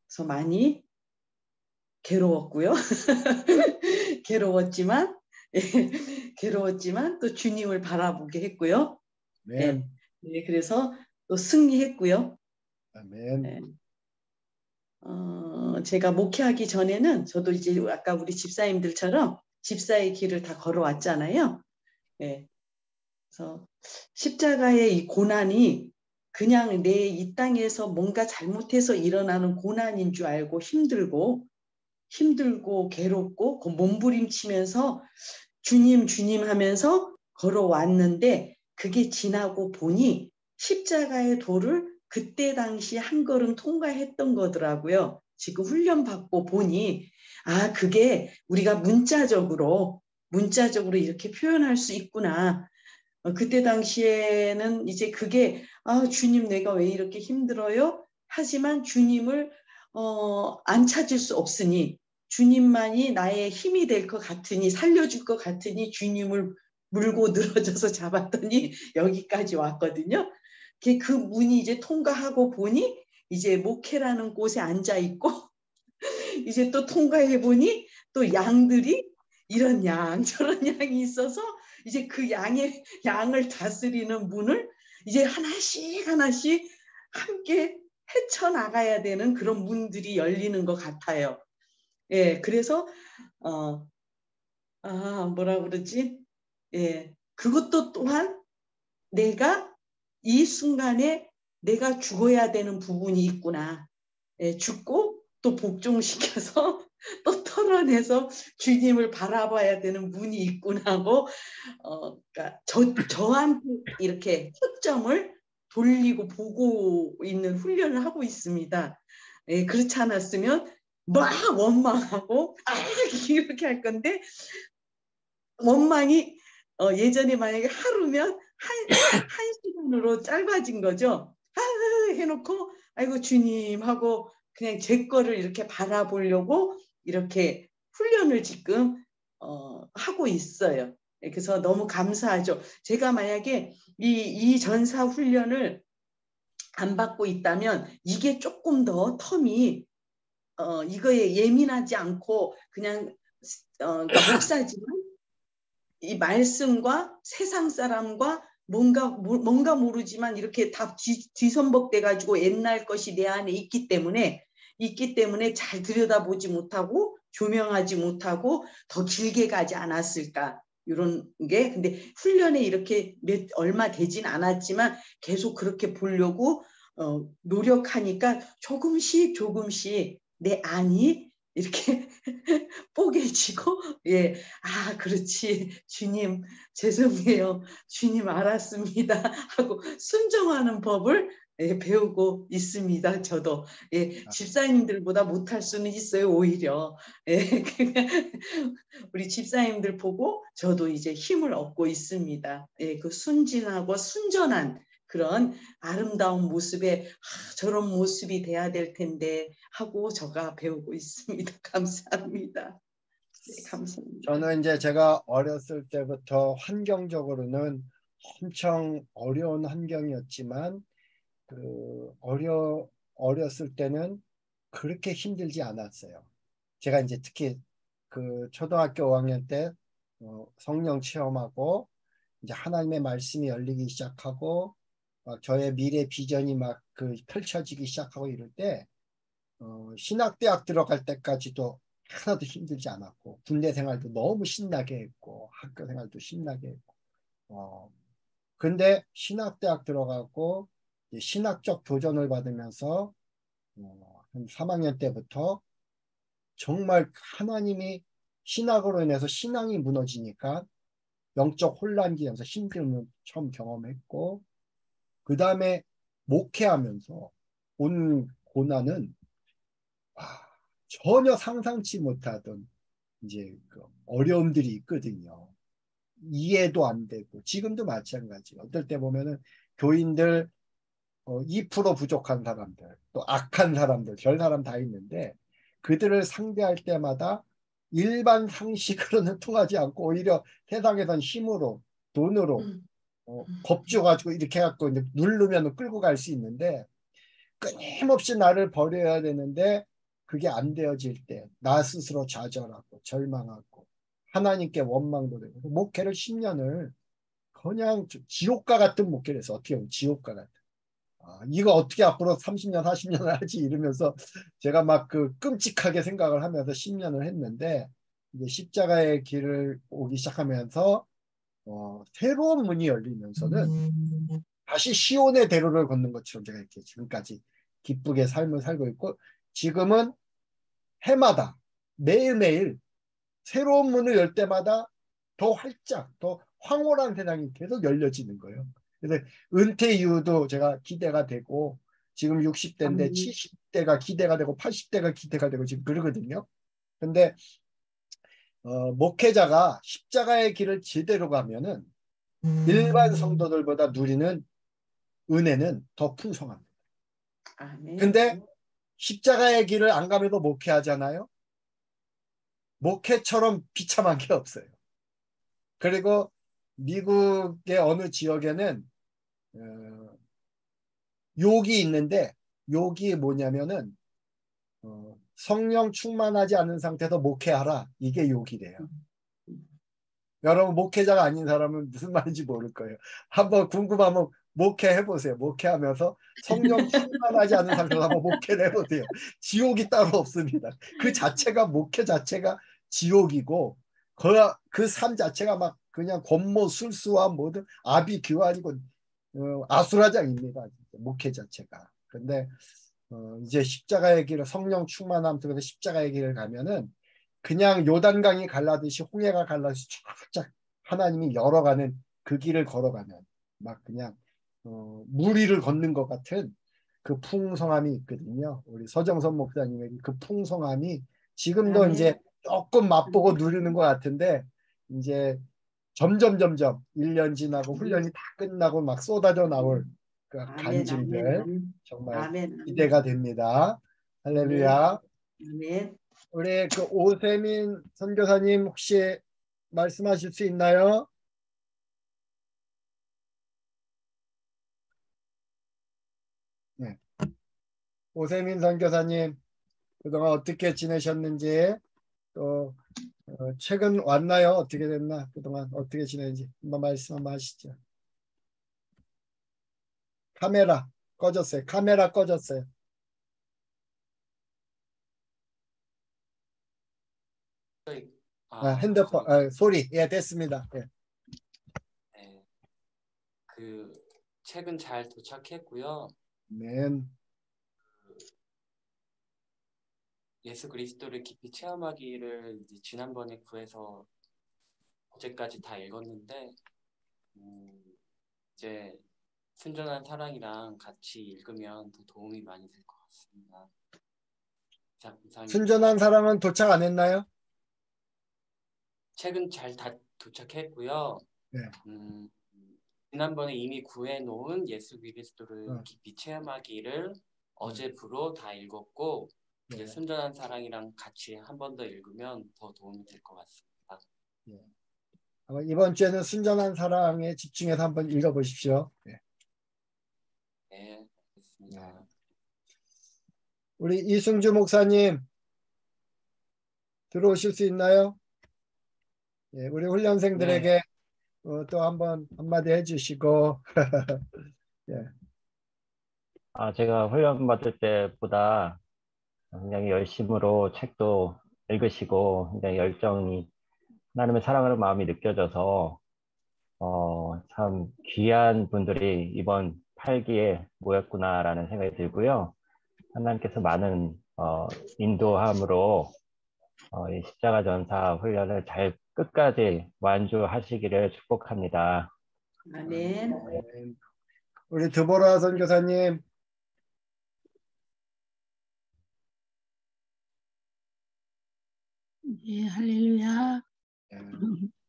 그래서 많이 괴로웠고요. 괴로웠지만 또 주님을 바라보게 했고요. 네. 네. 그래서 또 승리했고요. 아멘. 네. 제가 목회하기 전에는 저도 이제 아까 우리 집사님들처럼 집사의 길을 다 걸어왔잖아요. 네. 그래서 십자가의 이 고난이 그냥 내 이 땅에서 뭔가 잘못해서 일어나는 고난인 줄 알고 힘들고 괴롭고 그 몸부림치면서 주님 하면서 걸어왔는데 그게 지나고 보니 십자가의 도를 그때 당시 한 걸음 통과했던 거더라고요. 지금 훈련 받고 보니 그게 우리가 문자적으로 이렇게 표현할 수 있구나. 그때 당시에는 이제 그게 주님 내가 왜 이렇게 힘들어요? 하지만 주님을 안 찾을 수 없으니 주님만이 나의 힘이 될 것 같으니 살려줄 것 같으니 주님을 물고 늘어져서 잡았더니 여기까지 왔거든요. 그 문이 이제 통과하고 보니 이제 목회라는 곳에 앉아 있고 이제 또 통과해 보니 또 양들이 이런 양 저런 양이 있어서 이제 그 양을 다스리는 문을 이제 하나씩 함께 헤쳐나가야 되는 그런 문들이 열리는 것 같아요. 예, 그래서 뭐라 그러지? 예, 그것도 또한 내가 이 순간에 내가 죽어야 되는 부분이 있구나. 예, 죽고 또 복종시켜서 또 털어내서 주님을 바라봐야 되는 문이 있구나 하고 그러니까 저한테 이렇게 초점을 돌리고 보고 있는 훈련을 하고 있습니다. 예, 그렇지 않았으면 막 원망하고 이렇게 할 건데 원망이 예전에 만약에 하루면 한 시간으로 짧아진 거죠. 해놓고 아이고 주님 하고 그냥 제 거를 이렇게 바라보려고 이렇게 훈련을 지금 하고 있어요. 그래서 너무 감사하죠. 제가 만약에 이 전사 훈련을 안 받고 있다면 이게 조금 더 텀이 이거에 예민하지 않고 그냥 그러니까 목사지만 이 말씀과 세상 사람과 뭔가 모르지만 이렇게 다 뒤선복돼 가지고 옛날 것이 내 안에 있기 때문에 잘 들여다보지 못하고 조명하지 못하고 더 길게 가지 않았을까 이런 게. 근데 훈련에 이렇게 얼마 되진 않았지만 계속 그렇게 보려고 노력하니까 조금씩 내 안이 이렇게 뽀개지고 예, 그렇지 주님 죄송해요 주님 알았습니다 하고 순종하는 법을 예, 배우고 있습니다. 저도 예, 집사님들보다 못할 수는 있어요. 오히려 예, 우리 집사님들 보고 저도 이제 힘을 얻고 있습니다. 예, 그 순진하고 순전한 그런 아름다운 모습에 저런 모습이 돼야 될 텐데 하고 제가 배우고 있습니다. 감사합니다. 네, 감사합니다. 저는 이제 제가 어렸을 때부터 환경적으로는 엄청 어려운 환경이었지만 어렸을 때는 그렇게 힘들지 않았어요. 제가 이제 특히 그 초등학교 5학년 때 성령 체험하고 이제 하나님의 말씀이 열리기 시작하고 막 저의 미래 비전이 막 그 펼쳐지기 시작하고 이럴 때 신학대학 들어갈 때까지도 하나도 힘들지 않았고 군대 생활도 너무 신나게 했고 학교 생활도 신나게 했고 근데 신학대학 들어가고 신학적 도전을 받으면서 한 3학년 때부터 정말 하나님이 신학으로 인해서 신앙이 무너지니까 영적 혼란기면서 힘듦을 처음 경험했고 그 다음에 목회하면서 온 고난은 전혀 상상치 못하던 이제 그 어려움들이 있거든요. 이해도 안 되고 지금도 마찬가지. 어떨 때 보면은 교인들 2% 부족한 사람들, 또 악한 사람들, 별 사람 다 있는데 그들을 상대할 때마다 일반 상식으로는 통하지 않고 오히려 세상에선 힘으로, 돈으로 겁줘가지고 이렇게 해갖고 이제 누르면 끌고 갈 수 있는데 끊임없이 나를 버려야 되는데 그게 안 되어질 때 나 스스로 좌절하고 절망하고 하나님께 원망도 되고 목회를 10년을 그냥 지옥과 같은 목회를 해서 어떻게 보면 지옥과 같은 이거 어떻게 앞으로 30년 40년을 하지 이러면서 제가 막 그 끔찍하게 생각을 하면서 10년을 했는데 이제 십자가의 길을 오기 시작하면서 새로운 문이 열리면서는 다시 시온의 대로를 걷는 것처럼 제가 이렇게 지금까지 기쁘게 삶을 살고 있고 지금은 해마다 매일매일 새로운 문을 열 때마다 더 활짝 더 황홀한 세상이 계속 열려지는 거예요. 그래서 은퇴 이후도 제가 기대가 되고 지금 60대인데 70대가 기대가 되고 80대가 기대가 되고 지금 그러거든요. 근데 목회자가 십자가의 길을 제대로 가면은 일반 성도들보다 누리는 은혜는 더 풍성합니다. 근데 십자가의 길을 안 가면서 목회하잖아요. 목회처럼 비참한 게 없어요. 그리고 미국의 어느 지역에는 욕이 있는데 욕이 뭐냐면은 성령 충만하지 않은 상태에서 목회하라. 이게 욕이래요. 여러분 목회자가 아닌 사람은 무슨 말인지 모를 거예요. 한번 궁금하면 목회해보세요. 목회하면서 성령 충만하지 않은 상태에서 한번 목회를 해보세요. 지옥이 따로 없습니다. 그 자체가 목회 자체가 지옥이고 그 삶 자체가 막 그냥 권모술수와 모든 아비규환이고 아수라장입니다. 목회 자체가. 근데 이제 십자가의 길을 성령 충만함 속에서 십자가의 길을 가면은 그냥 요단강이 갈라듯이 홍해가 갈라듯이 쫙쫙 하나님이 열어가는 그 길을 걸어가면 막 그냥 물 위를 걷는 것 같은 그 풍성함이 있거든요. 우리 서정선 목사님에게 그 풍성함이 지금도 이제 조금 맛보고 누리는 것 같은데 이제 점점 1년 지나고 훈련이 다 끝나고 막 쏟아져 나올 그 간증들 정말 기대가 됩니다. 할렐루야. 우리 그 오세민 선교사님 혹시 말씀하실 수 있나요? 네. 오세민 선교사님 그동안 어떻게 지내셨는지 또 최근 왔나요? 어떻게 됐나? 그동안 어떻게 지냈는지 한번 말씀 한번 하시죠. 카메라 꺼졌어요. 카메라 꺼졌어요. 핸드폰 소리 됐습니다. 네, 그 책은 잘 도착했고요. 네. 예수 그리스도를 깊이 체험하기를 이제 지난번에 구해서 어제까지 다 읽었는데 이제 순전한 사랑이랑 같이 읽으면 더 도움이 많이 될 것 같습니다. 이상입니다. 순전한 사랑은 도착 안 했나요? 책은 잘 다 도착했고요. 네. 지난번에 이미 구해놓은 예수 그리스도를 깊이 체험하기를 어제부로 다 읽었고 이제 순전한 사랑이랑 같이 한 번 더 읽으면 더 도움이 될 것 같습니다. 이번 주에는 순전한 사랑에 집중해서 한번 읽어보십시오. 네, 알겠습니다. 우리 이승주 목사님 들어오실 수 있나요? 우리 훈련생들에게 또 한번 한마디 해주시고. 제가 훈련 받을 때보다 굉장히 열심으로 책도 읽으시고 굉장히 열정이 하나님의 사랑하는 마음이 느껴져서 참 귀한 분들이 이번 8기에 모였구나라는 생각이 들고요. 하나님께서 많은 인도함으로 이 십자가 전사 훈련을 잘 끝까지 완주하시기를 축복합니다. 아멘. 우리 드보라 선교사님. 예, 할렐루야.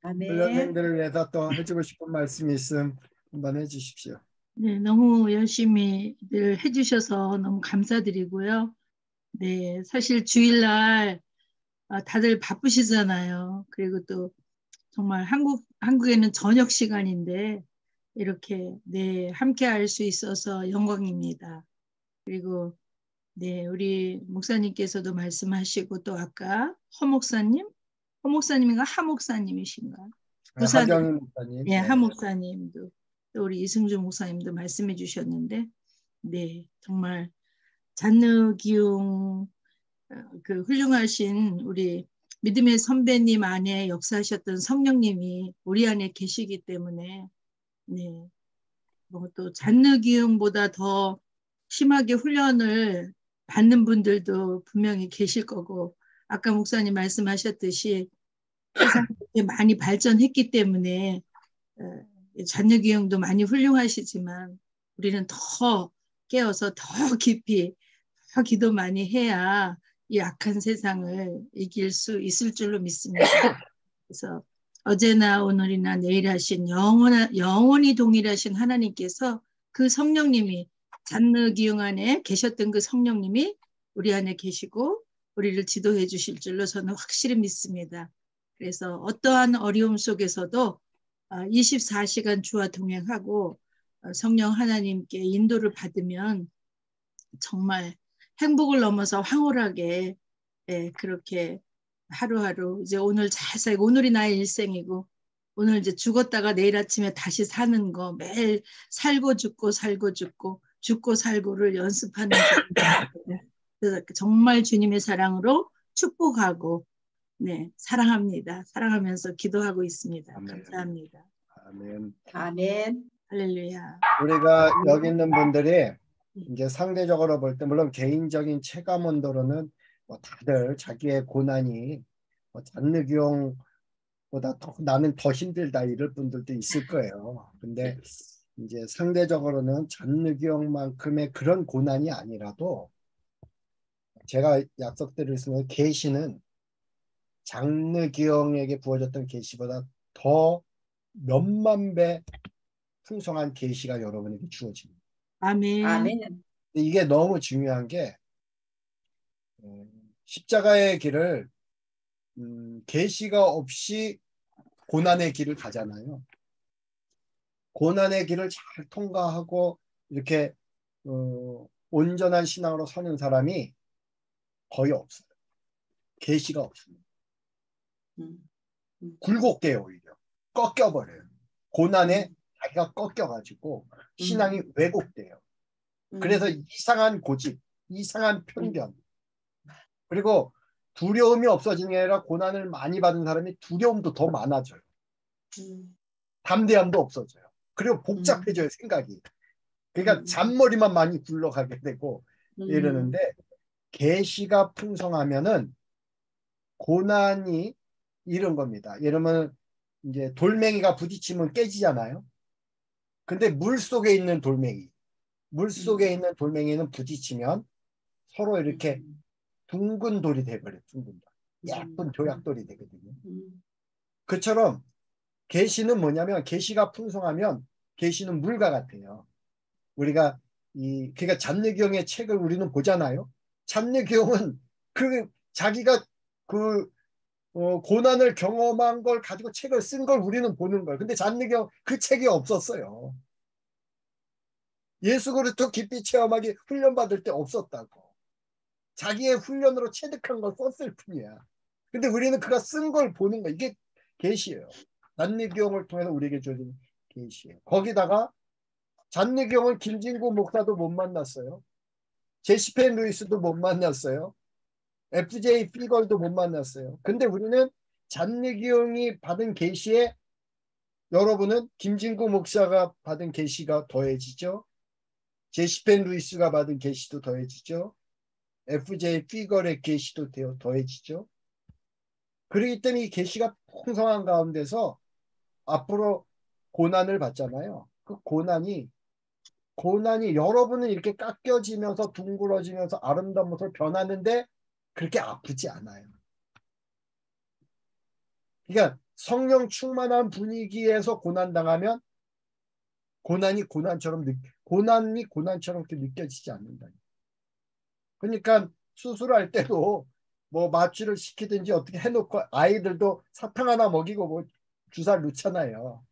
아멘. 훈련생들을 위해서 또 해주고 싶은 말씀이 있으면 한번 해주십시오. 네, 너무 열심히 늘 해주셔서 너무 감사드리고요. 네, 사실 주일날 다들 바쁘시잖아요. 그리고 또 정말 한국에는 저녁 시간인데 이렇게 네, 함께 할 수 있어서 영광입니다. 그리고 네, 우리 목사님께서도 말씀하시고 또 아까 허 목사님인가 하 목사님이신가? 부산 하경희 목사님. 네, 하 목사님도 또 우리 이승주 목사님도 말씀해 주셨는데 네, 정말 잔느기용 그 훌륭하신 우리 믿음의 선배님 안에 역사하셨던 성령님이 우리 안에 계시기 때문에 네, 뭐 또 잔느기용보다 더 심하게 훈련을 받는 분들도 분명히 계실 거고 아까 목사님 말씀하셨듯이 세상이 많이 발전했기 때문에 잔느기용도 많이 훌륭하시지만 우리는 더 깨어서 더 깊이 더 기도 많이 해야 이 악한 세상을 이길 수 있을 줄로 믿습니다. 그래서 어제나 오늘이나 내일 하신 영원히 동일하신 하나님께서 그 성령님이 잔느기용 안에 계셨던 그 성령님이 우리 안에 계시고 우리를 지도해 주실 줄로 저는 확실히 믿습니다. 그래서 어떠한 어려움 속에서도 24시간 주와 동행하고 성령 하나님께 인도를 받으면 정말 행복을 넘어서 황홀하게 그렇게 하루하루 이제 오늘 잘 살고 오늘이 나의 일생이고 오늘 이제 죽었다가 내일 아침에 다시 사는 거 매일 살고 죽고 살고 죽고 죽고 살고를 연습하는 그래서 정말 주님의 사랑으로 축복하고 네 사랑합니다. 사랑하면서 기도하고 있습니다. 아멘. 감사합니다. 아멘. 아멘. 할렐루야. 우리가 여기 있는 분들이 이제 상대적으로 볼 때 물론 개인적인 체감 온도로는 뭐 다들 자기의 고난이 뭐 잔느기용보다 나는 더 힘들다 이럴 분들도 있을 거예요. 근데 이제 상대적으로는 잔느기용만큼의 그런 고난이 아니라도 제가 약속드렸으면 계시는 잔느기용에게 부어졌던 계시보다 더 몇만 배 풍성한 계시가 여러분에게 주어집니다. 아멘. 아멘. 이게 너무 중요한 게 십자가의 길을 계시가 없이 고난의 길을 가잖아요. 고난의 길을 잘 통과하고 이렇게 온전한 신앙으로 서는 사람이 거의 없어요. 계시가 없습니다. 굴곡돼요. 오히려 꺾여버려요. 고난에 자기가 꺾여가지고 신앙이 왜곡돼요. 그래서 이상한 고집, 이상한 편견, 그리고 두려움이 없어지는 게 아니라 고난을 많이 받은 사람이 두려움도 더 많아져요. 담대함도 없어져요. 그리고 복잡해져요, 생각이. 그러니까 잔머리만 많이 굴러가게 되고 이러는데 계시가 풍성하면은 고난이 이런 겁니다. 예를 들면 이제 돌멩이가 부딪히면 깨지잖아요. 근데 물 속에 있는 돌멩이, 물 속에 있는 돌멩이는 부딪히면 서로 이렇게 둥근 돌이 돼버려요. 둥근 돌. 예쁜 조약돌이 되거든요. 그처럼 계시는 뭐냐면 계시가 풍성하면 계시는 물과 같아요. 우리가 그러니까 잔느경의 책을 우리는 보잖아요. 잔느경은 자기가 고난을 경험한 걸 가지고 책을 쓴 걸 우리는 보는 거예요. 근데 잔느경 그 책이 없었어요. 예수 그리스도 깊이 체험하기 훈련받을 때 없었다고. 자기의 훈련으로 체득한 걸 썼을 뿐이야. 근데 우리는 그가 쓴 걸 보는 거야. 이게 계시예요. 잔느경을 통해서 우리에게 주어진 계시예요. 거기다가 잔느경은 김진구 목사도 못 만났어요. 제시펜 루이스도 못 만났어요. FJ 피걸도 못 만났어요. 근데 우리는 잔느경이 받은 계시에 여러분은 김진구 목사가 받은 계시가 더해지죠. 제시펜 루이스가 받은 계시도 더해지죠. FJ 피걸의 계시도 더해지죠. 그렇기 때문에 이 계시가 풍성한 가운데서 앞으로 고난을 받잖아요. 그 고난이 여러분은 이렇게 깎여지면서 둥그러지면서 아름다운 모습으로 변하는데 그렇게 아프지 않아요. 그러니까 성령 충만한 분위기에서 고난당하면 고난이 고난처럼 그렇게 느껴지지 않는다. 그러니까 수술할 때도 뭐 마취를 시키든지 어떻게 해놓고 아이들도 사탕 하나 먹이고 뭐 주사 놓잖아요.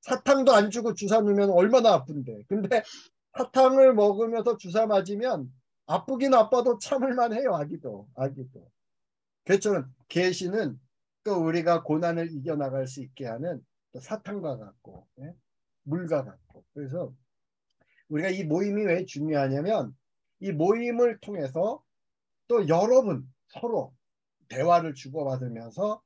사탕도 안 주고 주사 놓으면 얼마나 아픈데. 근데 사탕을 먹으면서 주사 맞으면 아프긴 아파도 참을만 해요. 아기도. 그처럼 계시는 또 우리가 고난을 이겨나갈 수 있게 하는 또 사탕과 같고 물과 같고. 그래서 우리가 이 모임이 왜 중요하냐면 이 모임을 통해서 또 여러분 서로 대화를 주고받으면서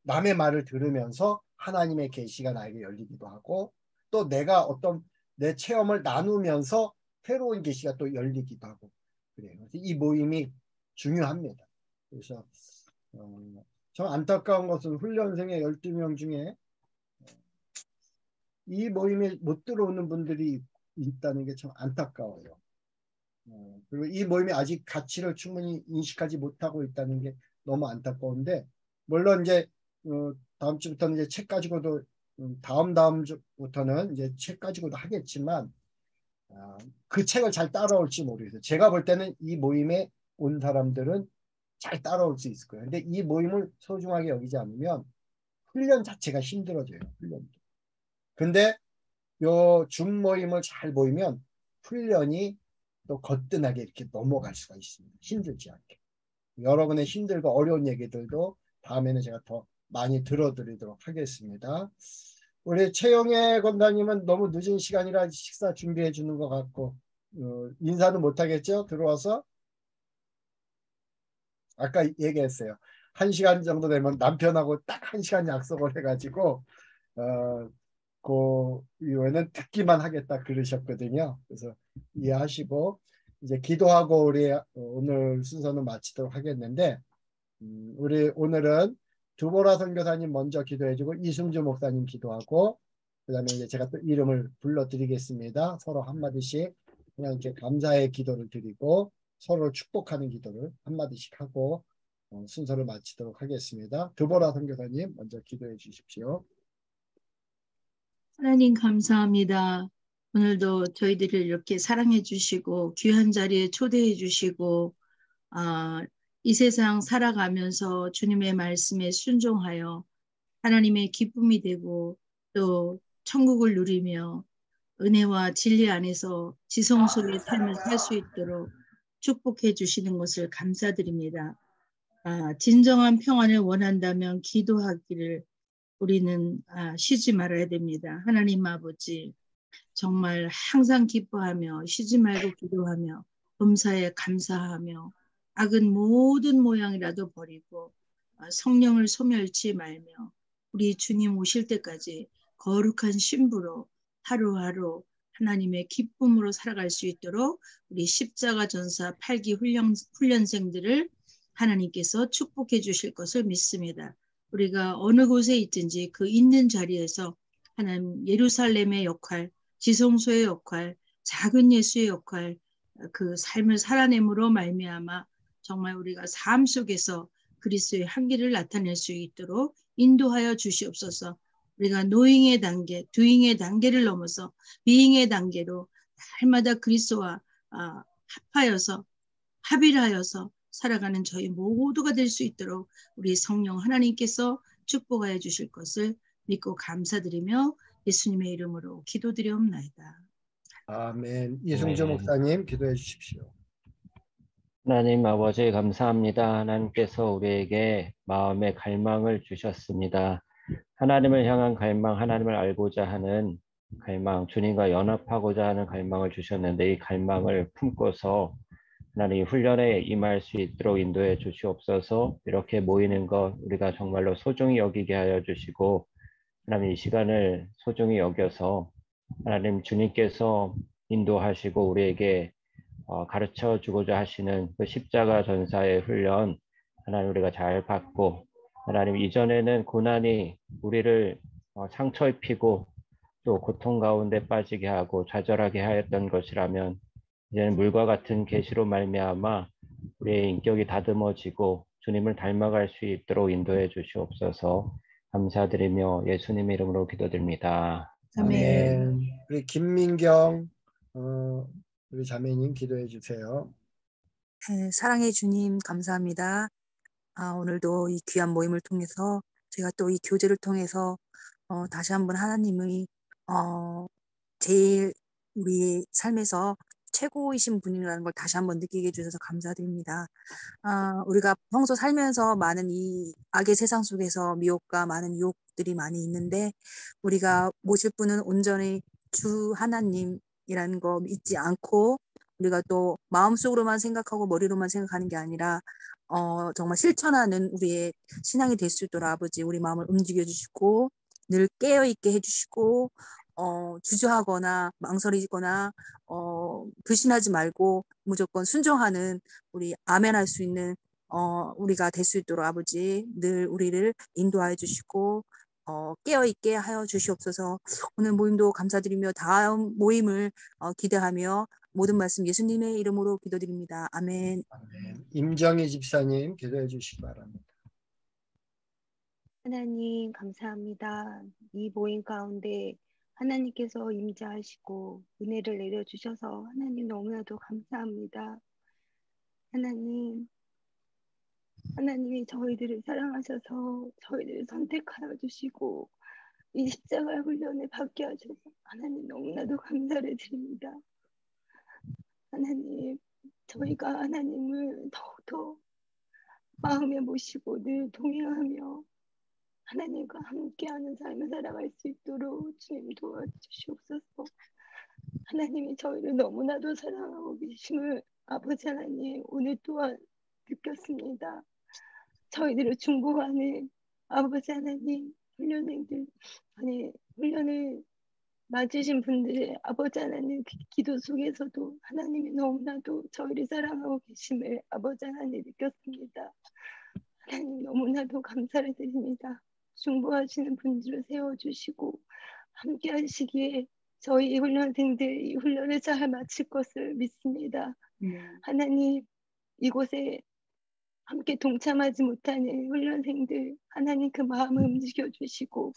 남의 말을 들으면서 하나님의 계시가 나에게 열리기도 하고 또 내가 어떤 내 체험을 나누면서 새로운 계시가 또 열리기도 하고 그래요. 이 모임이 중요합니다. 그래서 좀 안타까운 것은 훈련생의 12명 중에 이 모임에 못 들어오는 분들이 있다는 게 참 안타까워요. 그리고 이 모임이 아직 가치를 충분히 인식하지 못하고 있다는 게 너무 안타까운데 물론 이제 다음 주부터는 이제 책 가지고도 다음 주부터는 이제 책 가지고도 하겠지만 그 책을 잘 따라올지 모르겠어요. 제가 볼 때는 이 모임에 온 사람들은 잘 따라올 수 있을 거예요. 근데 이 모임을 소중하게 여기지 않으면 훈련 자체가 힘들어져요. 훈련도. 근데 요 줌 모임을 잘 모이면 훈련이 또 거뜬하게 이렇게 넘어갈 수가 있습니다. 힘들지 않게. 여러분의 힘들고 어려운 얘기들도 다음에는 제가 더 많이 들어드리도록 하겠습니다. 우리 최영애 권사님은 너무 늦은 시간이라 식사 준비해 주는 것 같고 인사는 못하겠죠? 들어와서? 아까 얘기했어요. 1시간 정도 되면 남편하고 딱 1시간 약속을 해가지고 그 이후에는 듣기만 하겠다 그러셨거든요. 그래서 이해하시고 이제 기도하고 우리 오늘 순서는 마치도록 하겠는데 우리 오늘은 두보라 선교사님 먼저 기도해주고 이승주 목사님 기도하고 그다음에 이제 제가 또 이름을 불러드리겠습니다. 서로 한마디씩 그냥 이렇게 감사의 기도를 드리고 서로 축복하는 기도를 한마디씩 하고 순서를 마치도록 하겠습니다. 두보라 선교사님 먼저 기도해 주십시오. 하나님 감사합니다. 오늘도 저희들을 이렇게 사랑해 주시고 귀한 자리에 초대해 주시고 이 세상 살아가면서 주님의 말씀에 순종하여 하나님의 기쁨이 되고 또 천국을 누리며 은혜와 진리 안에서 지성소의 삶을 살 수 있도록 축복해 주시는 것을 감사드립니다. 진정한 평안을 원한다면 기도하기를 우리는 쉬지 말아야 됩니다. 하나님 아버지 정말 항상 기뻐하며 쉬지 말고 기도하며 범사에 감사하며 악은 모든 모양이라도 버리고 성령을 소멸치 말며 우리 주님 오실 때까지 거룩한 신부로 하루하루 하나님의 기쁨으로 살아갈 수 있도록 우리 십자가 전사 8기 훈련생들을 하나님께서 축복해 주실 것을 믿습니다. 우리가 어느 곳에 있든지 그 있는 자리에서 하나님 예루살렘의 역할, 지성소의 역할, 작은 예수의 역할, 그 삶을 살아냄으로 말미암아 정말 우리가 삶 속에서 그리스도의 한계를 나타낼 수 있도록 인도하여 주시옵소서. 우리가 노잉의 단계, 두잉의 단계를 넘어서 비잉의 단계로 날마다 그리스도와 합하여서 합일하여서 살아가는 저희 모두가 될 수 있도록 우리 성령 하나님께서 축복하여 주실 것을 믿고 감사드리며 예수님의 이름으로 기도드리옵나이다. 아멘. 이승주 목사님 기도해 주십시오. 하나님 아버지 감사합니다. 하나님께서 우리에게 마음의 갈망을 주셨습니다. 하나님을 향한 갈망, 하나님을 알고자 하는 갈망, 주님과 연합하고자 하는 갈망을 주셨는데 이 갈망을 품고서 하나님 훈련에 임할 수 있도록 인도해 주시옵소서. 이렇게 모이는 것 우리가 정말로 소중히 여기게 하여 주시고 하나님 이 시간을 소중히 여겨서 하나님 주님께서 인도하시고 우리에게 가르쳐 주고자 하시는 그 십자가 전사의 훈련 하나님 우리가 잘 받고 하나님 이전에는 고난이 우리를 상처 입히고 또 고통 가운데 빠지게 하고 좌절하게 하였던 것이라면 이제는 물과 같은 계시로 말미암아 우리의 인격이 다듬어지고 주님을 닮아갈 수 있도록 인도해 주시옵소서. 감사드리며 예수님 이름으로 기도드립니다. 아멘. 우리 김민경 우리 자매님 기도해 주세요. 네, 사랑의 주님 감사합니다. 오늘도 이 귀한 모임을 통해서 제가 또 이 교제를 통해서 다시 한번 하나님의 제일 우리 삶에서 최고이신 분이라는 걸 다시 한번 느끼게 해주셔서 감사드립니다. 우리가 평소 살면서 많은 이 악의 세상 속에서 미혹과 많은 유혹들이 많이 있는데 우리가 모실 분은 온전히 주 하나님이라는 거 잊지 않고 우리가 또 마음속으로만 생각하고 머리로만 생각하는 게 아니라 정말 실천하는 우리의 신앙이 될 수 있도록 아버지 우리 마음을 움직여 주시고 늘 깨어있게 해주시고 주저하거나 망설이거나 불신하지 말고 무조건 순종하는 우리 아멘할 수 있는 우리가 될 수 있도록 아버지 늘 우리를 인도하여 주시고 깨어있게 하여 주시옵소서. 오늘 모임도 감사드리며 다음 모임을 기대하며 모든 말씀 예수님의 이름으로 기도드립니다. 아멘. 아멘. 임정희 집사님 기도해 주시기 바랍니다. 하나님 감사합니다. 이 모임 가운데 하나님께서 임재하시고 은혜를 내려주셔서 하나님 너무나도 감사합니다. 하나님이 저희들을 사랑하셔서 저희들을 선택하여 주시고 이 십자가 훈련에 받게 하셔서 하나님 너무나도 감사를 드립니다. 하나님, 저희가 하나님을 더욱더 마음에 모시고 늘 동행하며 하나님과 함께하는 삶을 살아갈 수 있도록 주님 도와주시옵소서. 하나님이 저희를 너무나도 사랑하고 계심을 아버지 하나님 오늘 또한 느꼈습니다. 저희들을 중보하는 아버지 하나님 훈련생들 훈련을 맞으신 분들의 아버지 하나님 기도 속에서도 하나님이 너무나도 저희를 사랑하고 계심을 아버지 하나님 느꼈습니다. 하나님 너무나도 감사를 드립니다. 중보하시는 분들을 세워주시고 함께 하시기에 저희 훈련생들 이 훈련을 잘 마칠 것을 믿습니다. 하나님 이곳에 함께 동참하지 못하는 훈련생들 하나님 그 마음을 움직여 주시고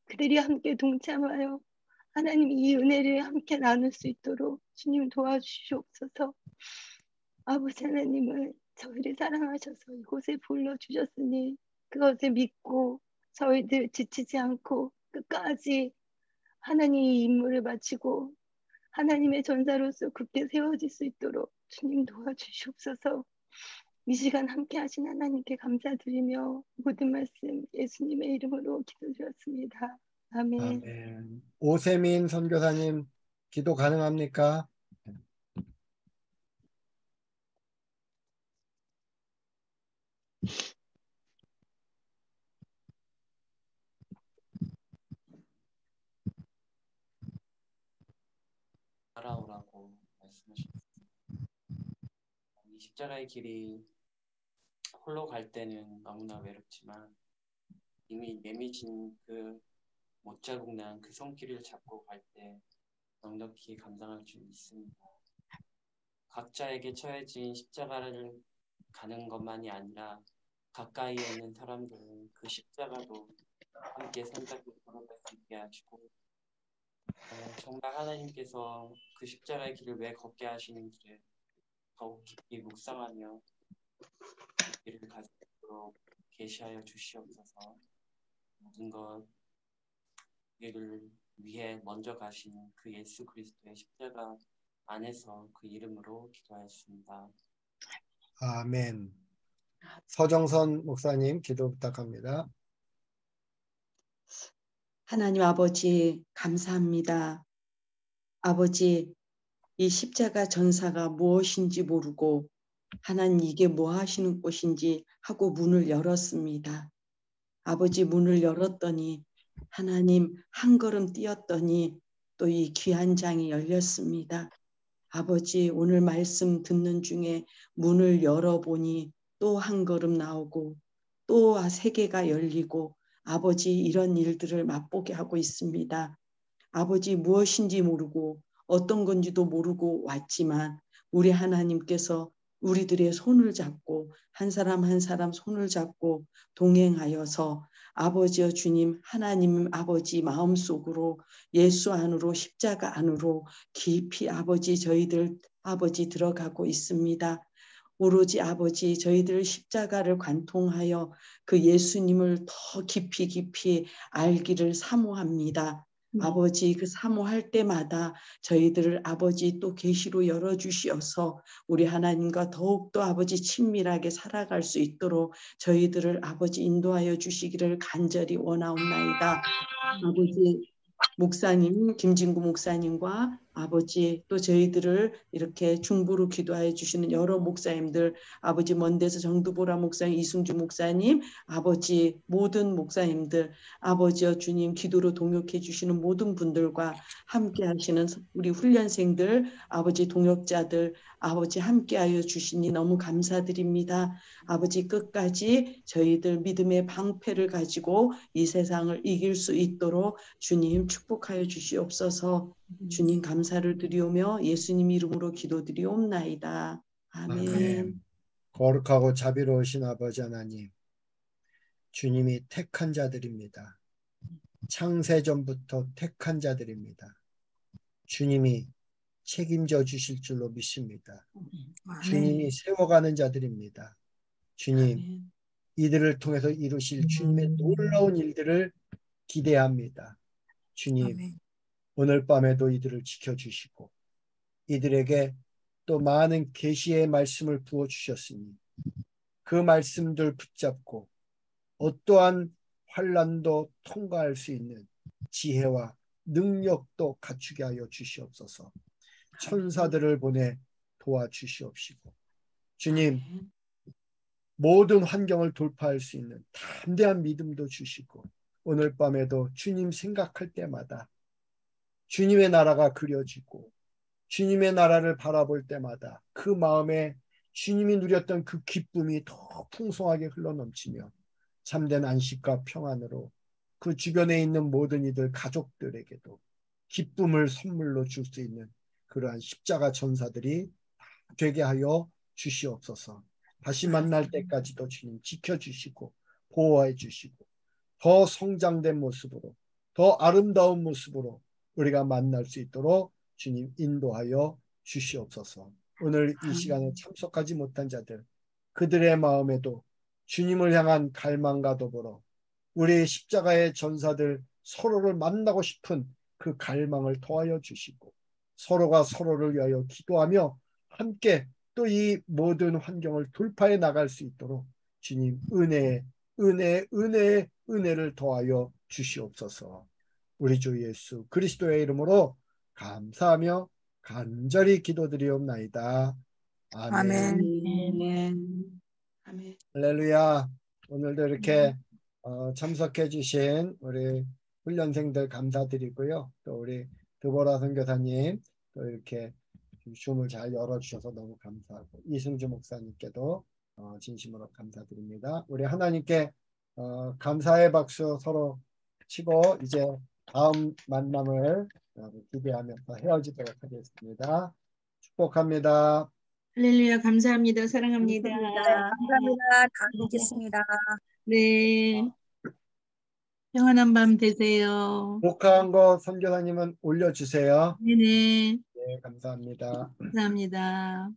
그들이 함께 동참하여 하나님 이 은혜를 함께 나눌 수 있도록 주님 도와주시옵소서. 아버지 하나님은 저희를 사랑하셔서 이곳에 불러주셨으니 그것을 믿고 저희들 지치지 않고 끝까지 하나님의 임무를 마치고 하나님의 전사로서 굳게 세워질 수 있도록 주님 도와주시옵소서. 이 시간 함께 하신 하나님께 감사드리며 모든 말씀 예수님의 이름으로 기도드렸습니다. 아멘. 아멘. 오세민 선교사님 기도 가능합니까? 따라오라고 말씀하셨습니다. 이 십자가의 길이 홀로 갈 때는 너무나 외롭지만 이미 내미진 그 못자국난 그 손길을 잡고 갈 때 넉넉히 감당할 줄 믿습니다. 각자에게 처해진 십자가를 가는 것만이 아니라 가까이에 있는 사람들은 그 십자가도 함께 손잡고 걸어갈 수 있게 하시고 정말 하나님께서 그 십자가의 길을 왜 걷게 하시는지를 더욱 깊이 묵상하며 그 길을 갈 수 있도록 계시하여 주시옵소서. 모든 것 우리를 위해 먼저 가시는 그 예수 그리스도의 십자가 안에서 그 이름으로 기도하였습니다. 아멘. 서정선 목사님 기도 부탁합니다. 하나님 아버지 감사합니다. 아버지 이 십자가 전사가 무엇인지 모르고 하나님 이게 뭐 하시는 곳인지 하고 문을 열었습니다. 아버지 문을 열었더니 하나님 한 걸음 뛰었더니 또 이 귀한 장이 열렸습니다. 아버지 오늘 말씀 듣는 중에 문을 열어보니 또 한 걸음 나오고 또 세 개가 열리고 아버지 이런 일들을 맛보게 하고 있습니다. 아버지 무엇인지 모르고 어떤 건지도 모르고 왔지만 우리 하나님께서 우리들의 손을 잡고 한 사람 한 사람 손을 잡고 동행하여서 아버지여 주님 하나님 아버지 마음속으로 예수 안으로 십자가 안으로 깊이 아버지 저희들 아버지 들어가고 있습니다. 오로지 아버지 저희들 십자가를 관통하여 그 예수님을 더 깊이 알기를 사모합니다. 아버지 그 사모할 때마다 저희들을 아버지 또 계시로 열어주시어서 우리 하나님과 더욱더 아버지 친밀하게 살아갈 수 있도록 저희들을 아버지 인도하여 주시기를 간절히 원하옵나이다. 아버지 목사님 김진구 목사님과 아버지 또 저희들을 이렇게 중보로 기도해 주시는 여러 목사님들 아버지 먼데서 정두보라 목사님 이승주 목사님 아버지 모든 목사님들 아버지여 주님 기도로 동역해 주시는 모든 분들과 함께 하시는 우리 훈련생들 아버지 동역자들 아버지 함께하여 주시니 너무 감사드립니다. 아버지 끝까지 저희들 믿음의 방패를 가지고 이 세상을 이길 수 있도록 주님 축복하여 주시옵소서. 주님 감사를 드리오며 예수님 이름으로 기도드리옵나이다. 아멘. 아멘. 거룩하고 자비로우신 아버지 하나님, 주님이 택한 자들입니다. 창세전부터 택한 자들입니다. 주님이 책임져 주실 줄로 믿습니다. 주님이 세워가는 자들입니다. 주님, 이들을 통해서 이루실 주님의 놀라운 일들을 기대합니다. 주님, 오늘 밤에도 이들을 지켜주시고 이들에게 또 많은 계시의 말씀을 부어주셨으니 그 말씀들 붙잡고 어떠한 환난도 통과할 수 있는 지혜와 능력도 갖추게 하여 주시옵소서. 천사들을 보내 도와주시옵시고 주님 모든 환경을 돌파할 수 있는 담대한 믿음도 주시고 오늘 밤에도 주님 생각할 때마다 주님의 나라가 그려지고 주님의 나라를 바라볼 때마다 그 마음에 주님이 누렸던 그 기쁨이 더 풍성하게 흘러넘치며 참된 안식과 평안으로 그 주변에 있는 모든 이들 가족들에게도 기쁨을 선물로 줄 수 있는 그러한 십자가 전사들이 되게 하여 주시옵소서. 다시 만날 때까지도 주님 지켜주시고 보호해 주시고 더 성장된 모습으로 더 아름다운 모습으로 우리가 만날 수 있도록 주님 인도하여 주시옵소서. 오늘 이 시간에 참석하지 못한 자들 그들의 마음에도 주님을 향한 갈망과 더불어 우리의 십자가의 전사들 서로를 만나고 싶은 그 갈망을 더하여 주시고 서로가 서로를 위하여 기도하며 함께 또 이 모든 환경을 돌파해 나갈 수 있도록 주님 은혜를 더하여 주시옵소서. 우리 주 예수 그리스도의 이름으로 감사하며 간절히 기도드리옵나이다. 아멘. 아멘. 할렐루야. 오늘도 이렇게 참석해 주신 우리 훈련생들 감사드리고요. 또 우리 드보라 선교사님 또 이렇게 줌을 잘 열어주셔서 너무 감사하고 이승주 목사님께도 진심으로 감사드립니다. 우리 하나님께 감사의 박수 서로 치고 이제 다음 만남을 기대하면서 헤어지도록 하겠습니다. 축복합니다. 할렐루야, 감사합니다. 사랑합니다. 감사합니다. 다음에 뵙겠습니다. 네. 평안한 밤 되세요. 녹화한 거 선교사님은 올려주세요. 네네. 네, 감사합니다. 감사합니다.